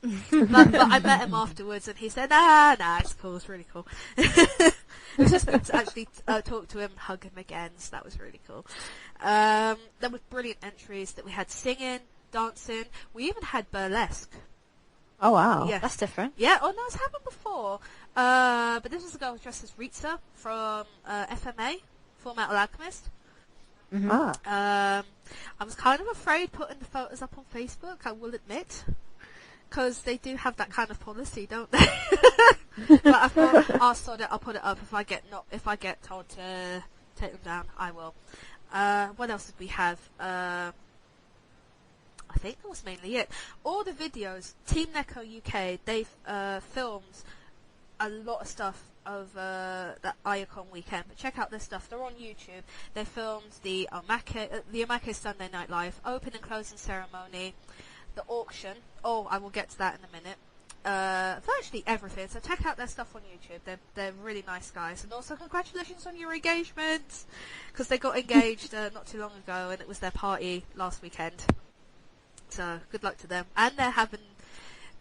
but I met him afterwards, and he said, nah, it's cool, it's really cool. It was just good to actually talk to him and hug him again, so that was really cool. There were brilliant entries that we had singing, dancing, we even had burlesque. Oh, wow. Yeah. That's different. Yeah, oh no, it's happened before. But this was a girl dressed as Ritza from FMA, Full Metal Alchemist. Mm-hmm. Ah. I was kind of afraid putting the photos up on Facebook, I will admit. Because they do have that kind of policy, don't they? But I thought, I'll sort it, I'll put it up if I get told to take them down, I will. What else did we have? I think that was mainly it. All the videos, Team Neko UK, they've filmed a lot of stuff over that Iacon weekend, but check out their stuff. They're on YouTube. They filmed the Omake Sunday Night Live, open and closing ceremony, the auction. Oh, I will get to that in a minute. Virtually everything. So check out their stuff on YouTube. They're really nice guys. And also congratulations on your engagement, because they got engaged not too long ago, and it was their party last weekend. So good luck to them, and they're having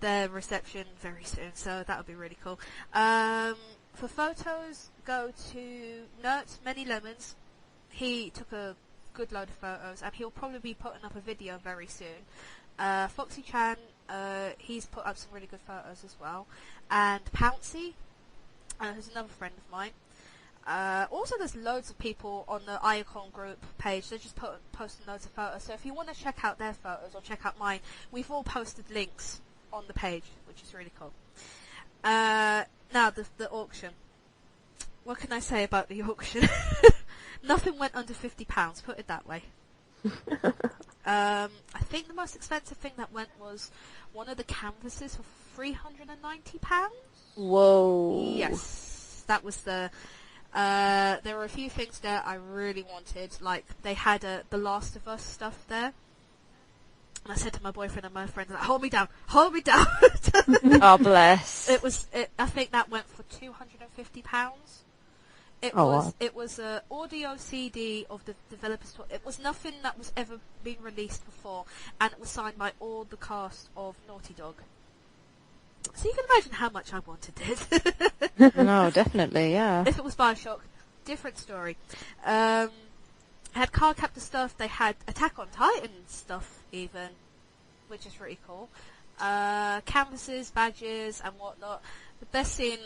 their reception very soon, so that'll be really cool. For photos, go to Nert Many Lemons. He took a good load of photos, and he'll probably be putting up a video very soon. Foxy Chan, he's put up some really good photos as well. And Pouncy, who's another friend of mine. Also, there's loads of people on the Iacon group page. They're just posting loads of photos. So if you want to check out their photos or check out mine, we've all posted links on the page, which is really cool. Now, the auction. What can I say about the auction? Nothing went under £50, put it that way. I think the most expensive thing that went was one of the canvases for £390. Whoa. Yes, that was the... there were a few things there I really wanted. Like, they had The Last of Us stuff there. And I said to my boyfriend and my friends, like, hold me down. Oh, bless. I think that went for £250. It was a audio CD of the developer's talk. It was nothing that was ever been released before, and it was signed by all the cast of Naughty Dog. So you can imagine how much I wanted it. No, definitely, yeah. If it was Bioshock, different story. They had Card Captor stuff, they had Attack on Titan stuff even, which is really cool. Canvases, badges and whatnot. The best scene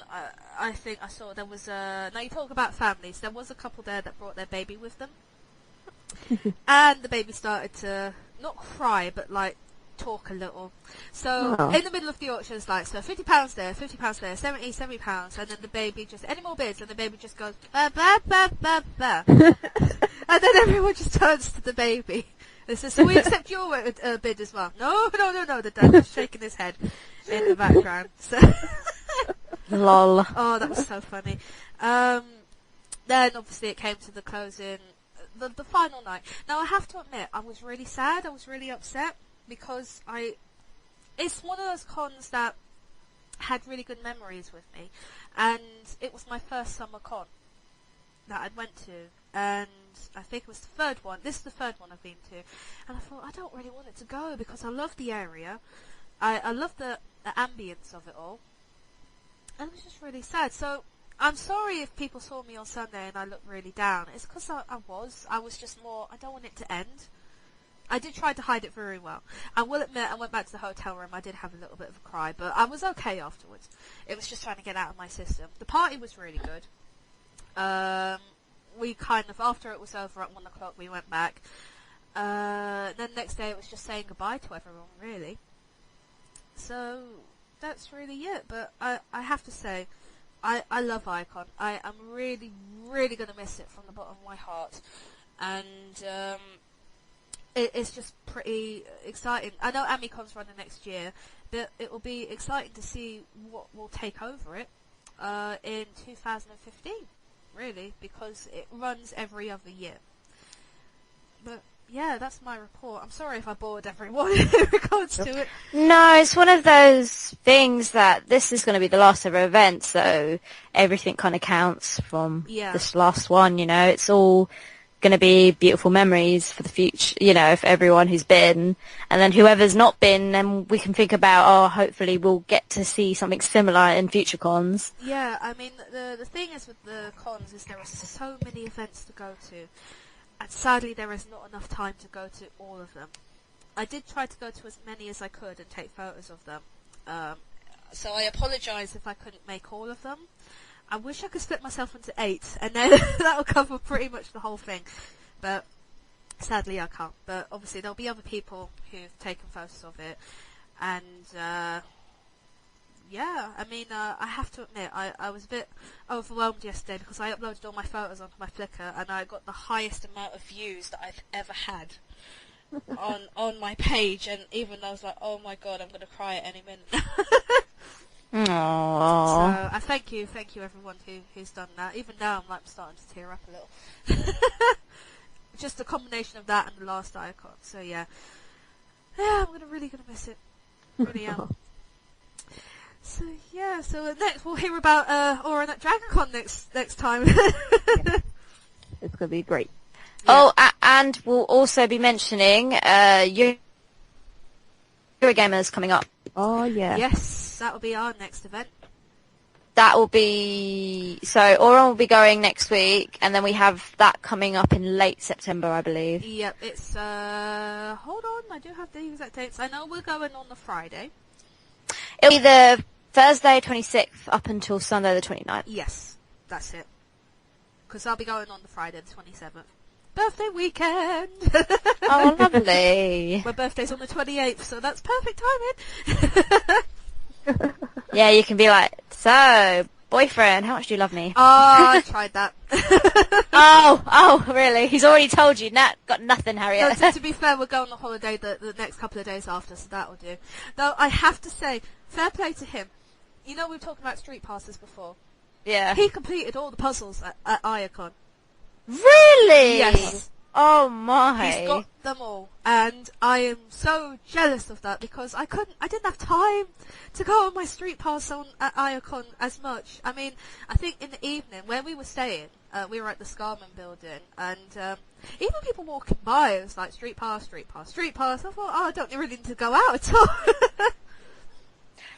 I think I saw, there was now you talk about families, there was a couple there that brought their baby with them. And the baby started to, not cry, but like talk a little. So in the middle of the auction, it's like, so £50 there, £50 there, £70, and then the baby just, any more bids? And the baby just goes, bah, bah, bah, bah, bah. And then everyone just turns to the baby and says, so we accept your bid as well. No, the dad was shaking his head in the background. So Lol. Oh, that was so funny. Then obviously it came to the closing, the final night. Now I have to admit, I was really sad, I was really upset, because it's one of those cons that had really good memories with me, and it was my first summer con that I went to, and I think it was the third one. This is the third one I've been to, and I thought, I don't really want it to go, because I love the area, I love the ambience of it all, and it was just really sad. So I'm sorry if people saw me on Sunday and I looked really down. It's because I was just more, I don't want it to end. I did try to hide it very well. I will admit, I went back to the hotel room, I did have a little bit of a cry, but I was okay afterwards. It was just trying to get out of my system. The party was really good. We kind of, after it was over at 1 o'clock, we went back. Then next day it was just saying goodbye to everyone, really. So that's really it. But I have to say, I love Icon. I am really, really going to miss it from the bottom of my heart. And it's just pretty exciting. I know Amicon's running next year, but it will be exciting to see what will take over it in 2015, really, because it runs every other year. But yeah, that's my report. I'm sorry if I bored everyone in regards to it. No, it's one of those things that this is going to be the last ever event, so everything kind of counts from this last one, you know. It's all going to be beautiful memories for the future, you know, for everyone who's been. And then whoever's not been, then we can think about, oh, hopefully we'll get to see something similar in future cons. Yeah, I mean, the thing is with the cons is there are so many events to go to, and sadly there is not enough time to go to all of them. I did try to go to as many as I could and take photos of them, so I apologise if I couldn't make all of them. I wish I could split myself into 8, and then that'll cover pretty much the whole thing, but sadly I can't. But obviously there'll be other people who've taken photos of it, and yeah, I mean, I have to admit, I was a bit overwhelmed yesterday because I uploaded all my photos onto my Flickr and I got the highest amount of views that I've ever had on my page, and even I was like, oh my god, I'm going to cry at any minute. Aww. So I thank you everyone who's done that. Even now I'm like starting to tear up a little. Just the combination of that and the last icon. So yeah, I'm really gonna miss it. Really am. So yeah, so next we'll hear about Orin at DragonCon next time. It's gonna be great. Yeah. Oh, and we'll also be mentioning Eurogamers coming up. Oh yeah. Yes, that will be our next event. That will be... So, Oran will be going next week, and then we have that coming up in late September, I believe. Yep, it's... hold on, I do have the exact dates. I know we're going on the Friday. It'll be the Thursday 26th up until Sunday the 29th. Yes, that's it. Because I'll be going on the Friday the 27th. Birthday weekend! Oh, lovely. My birthday's on the 28th, so that's perfect timing. Yeah, you can be like, so, boyfriend, how much do you love me? Oh, I tried that. Oh, really? He's already told you. Got nothing, Harriet. No, to be fair, we're going on holiday the next couple of days after, so that'll do. Though, I have to say, fair play to him. You know, we were talking about street passes before. Yeah. He completed all the puzzles at Iacon. Really? Yes. Oh my. He's got them all, and I am so jealous of that because I didn't have time to go on my street pass at Iacon as much. I mean, I think in the evening where we were staying, we were at the Scarman building, and even people walking by, it was like street pass, street pass, street pass. I thought, oh, I don't really need to go out at all.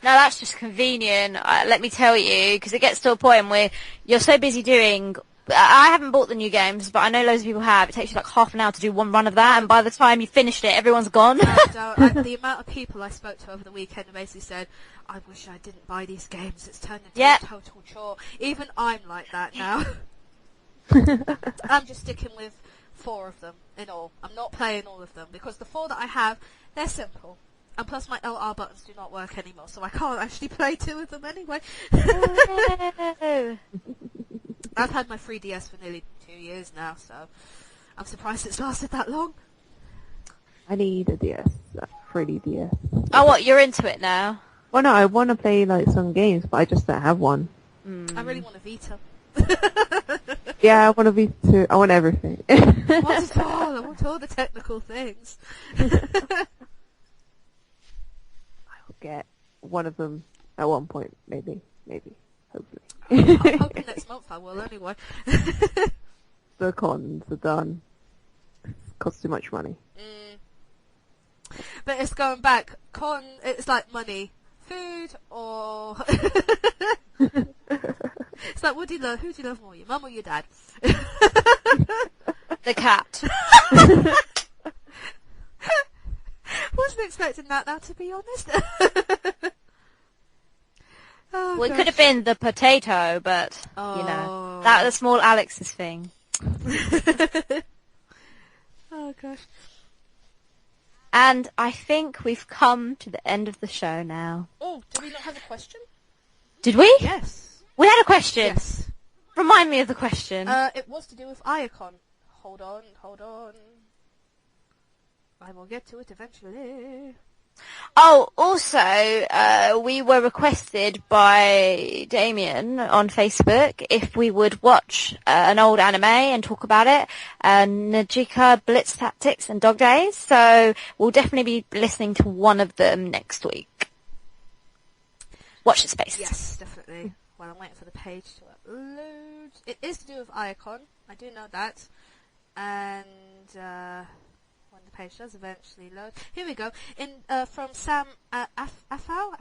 No, that's just convenient. Let me tell you, because it gets to a point where you're so busy doing. I haven't bought the new games, but I know loads of people have. It takes you like half an hour to do one run of that, and by the time you finished it, everyone's gone. The amount of people I spoke to over the weekend basically said, I wish I didn't buy these games. It's turned into a total chore. Even I'm like that now. I'm just sticking with 4 of them in all. I'm not playing all of them, because the 4 that I have, they're simple. And plus my LR buttons do not work anymore, so I can't actually play 2 of them anyway. Oh. I've had my 3DS for nearly 2 years now, so I'm surprised it's lasted that long. I need a DS, a 3DS. Oh, what? You're into it now? Well, no, I want to play like some games, but I just don't have one. I really want a Vita. Yeah, I want a Vita too. I want everything. I want all the technical things. I will get one of them at one point, maybe, hopefully. I'm hoping next month I will anyway. The cons are done. It costs too much money. But it's going back. It's like money. Food or... It's like, who do you love more, your mum or your dad? The cat. Wasn't expecting that now, to be honest. Oh, well, it could have been the potato, but, you know, that was small Alex's thing. Oh, gosh. And I think we've come to the end of the show now. Oh, did we not have a question? Did we? Yes. We had a question. Yes. Remind me of the question. It was to do with Iacon. Hold on. I will get to it eventually. Oh, also, we were requested by Damien on Facebook if we would watch an old anime and talk about it, Najika Blitz Tactics and Dog Days, so we'll definitely be listening to one of them next week. Watch the space. Yes, definitely. While I'm waiting for the page to upload. It is to do with Iacon. I do know that. And when the page does eventually load, here we go. From Sam Afal.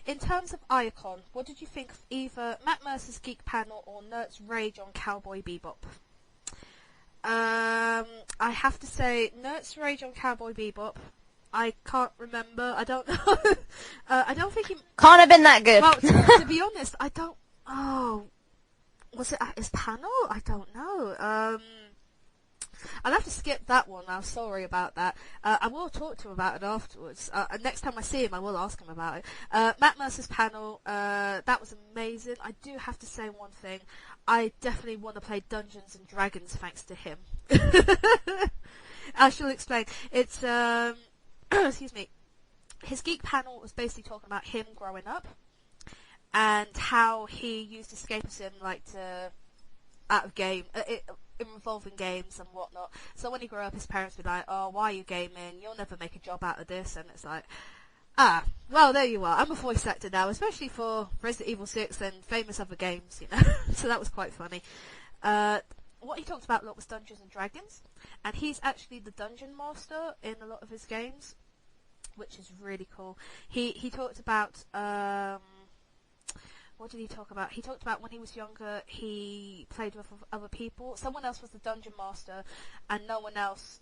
In terms of icon, what did you think of either Matt Mercer's Geek Panel or Nert's Rage on Cowboy Bebop? I have to say, Nert's Rage on Cowboy Bebop, I can't remember. I don't know. I don't think he... Can't have been that good. Well, to be honest, I don't... Oh, was it at his panel? I don't know. I'll have to skip that one now. Sorry about that. I will talk to him about it afterwards. Next time I see him, I will ask him about it. Matt Mercer's panel, that was amazing. I do have to say one thing. I definitely want to play Dungeons and Dragons thanks to him. I shall explain. It's, excuse me. His geek panel was basically talking about him growing up and how he used escapism, like, to out of game, involving games and whatnot. So when he grew up, his parents would be like, "Oh, why are you gaming? You'll never make a job out of this." And it's like, well, there you are. I'm a voice actor now, especially for Resident Evil 6 and famous other games, you know. So that was quite funny. What he talked about a lot was Dungeons and Dragons, and he's actually the dungeon master in a lot of his games, which is really cool. He talked about what did he talk about? He talked about when he was younger, he played with other people. Someone else was the dungeon master, and no one else,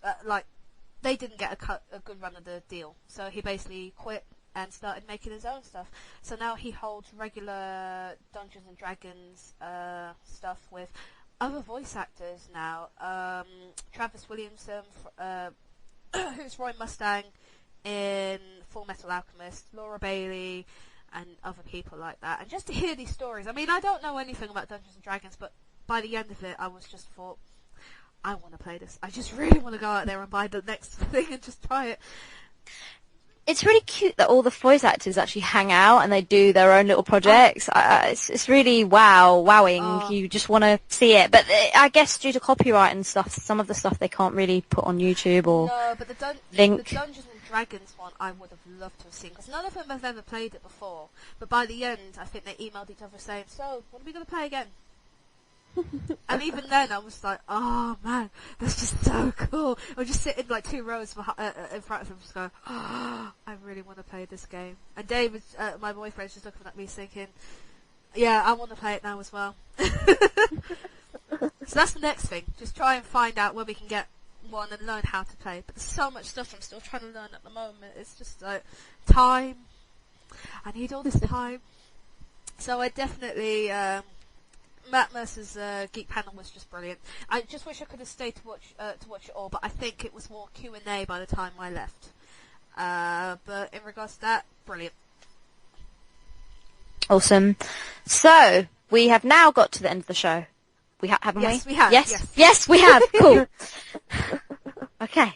they didn't get a good run of the deal. So he basically quit and started making his own stuff. So now he holds regular Dungeons and Dragons stuff with other voice actors now. Travis Williamson, who's Roy Mustang in Full Metal Alchemist, Laura Bailey, and other people like that. And just to hear these stories, I mean, I don't know anything about Dungeons and Dragons, but by the end of it, I was just thought, I want to play this. I just really want to go out there and buy the next thing and just try it. It's really cute that all the voice actors actually hang out and they do their own little projects. It's really wowing. Oh. You just want to see it. But I guess due to copyright and stuff, some of the stuff they can't really put on YouTube or but the link. The Dungeons and Dragons one I would have loved to have seen, because none of them have ever played it before. But by the end, I think they emailed each other saying, "So, when are we going to play again?" And even then, I was like, "Oh man, that's just so cool." I was just sitting like 2 rows in front of him, just going, "Oh, I really want to play this game." And David, my boyfriend's just looking at me thinking, "Yeah, I want to play it now as well." So that's the next thing. Just try and find out where we can get one and learn how to play. But there's so much stuff I'm still trying to learn at the moment. It's just like time. I need all this time. So I definitely. Matt Mercer's Geek Panel was just brilliant. I just wish I could have stayed to watch it all, but I think it was more Q&A by the time I left. But in regards to that, brilliant. Awesome. So, we have now got to the end of the show. Haven't we? Yes, we have. Yes, we have. Cool. Okay.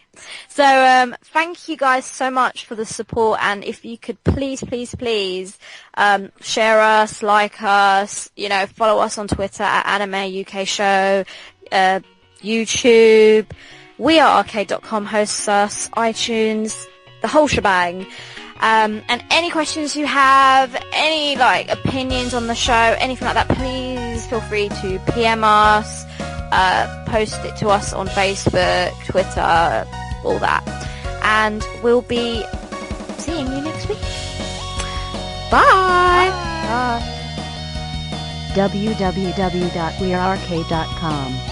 So, thank you guys so much for the support, and if you could please, share us, like us, follow us on Twitter at Anime UK Show, YouTube, wearearcade.com hosts us, iTunes, the whole shebang. And any questions you have, any opinions on the show, anything like that, please feel free to PM us, post it to us on Facebook, Twitter, all that. And we'll be seeing you next week. Bye! www.wearearcade.com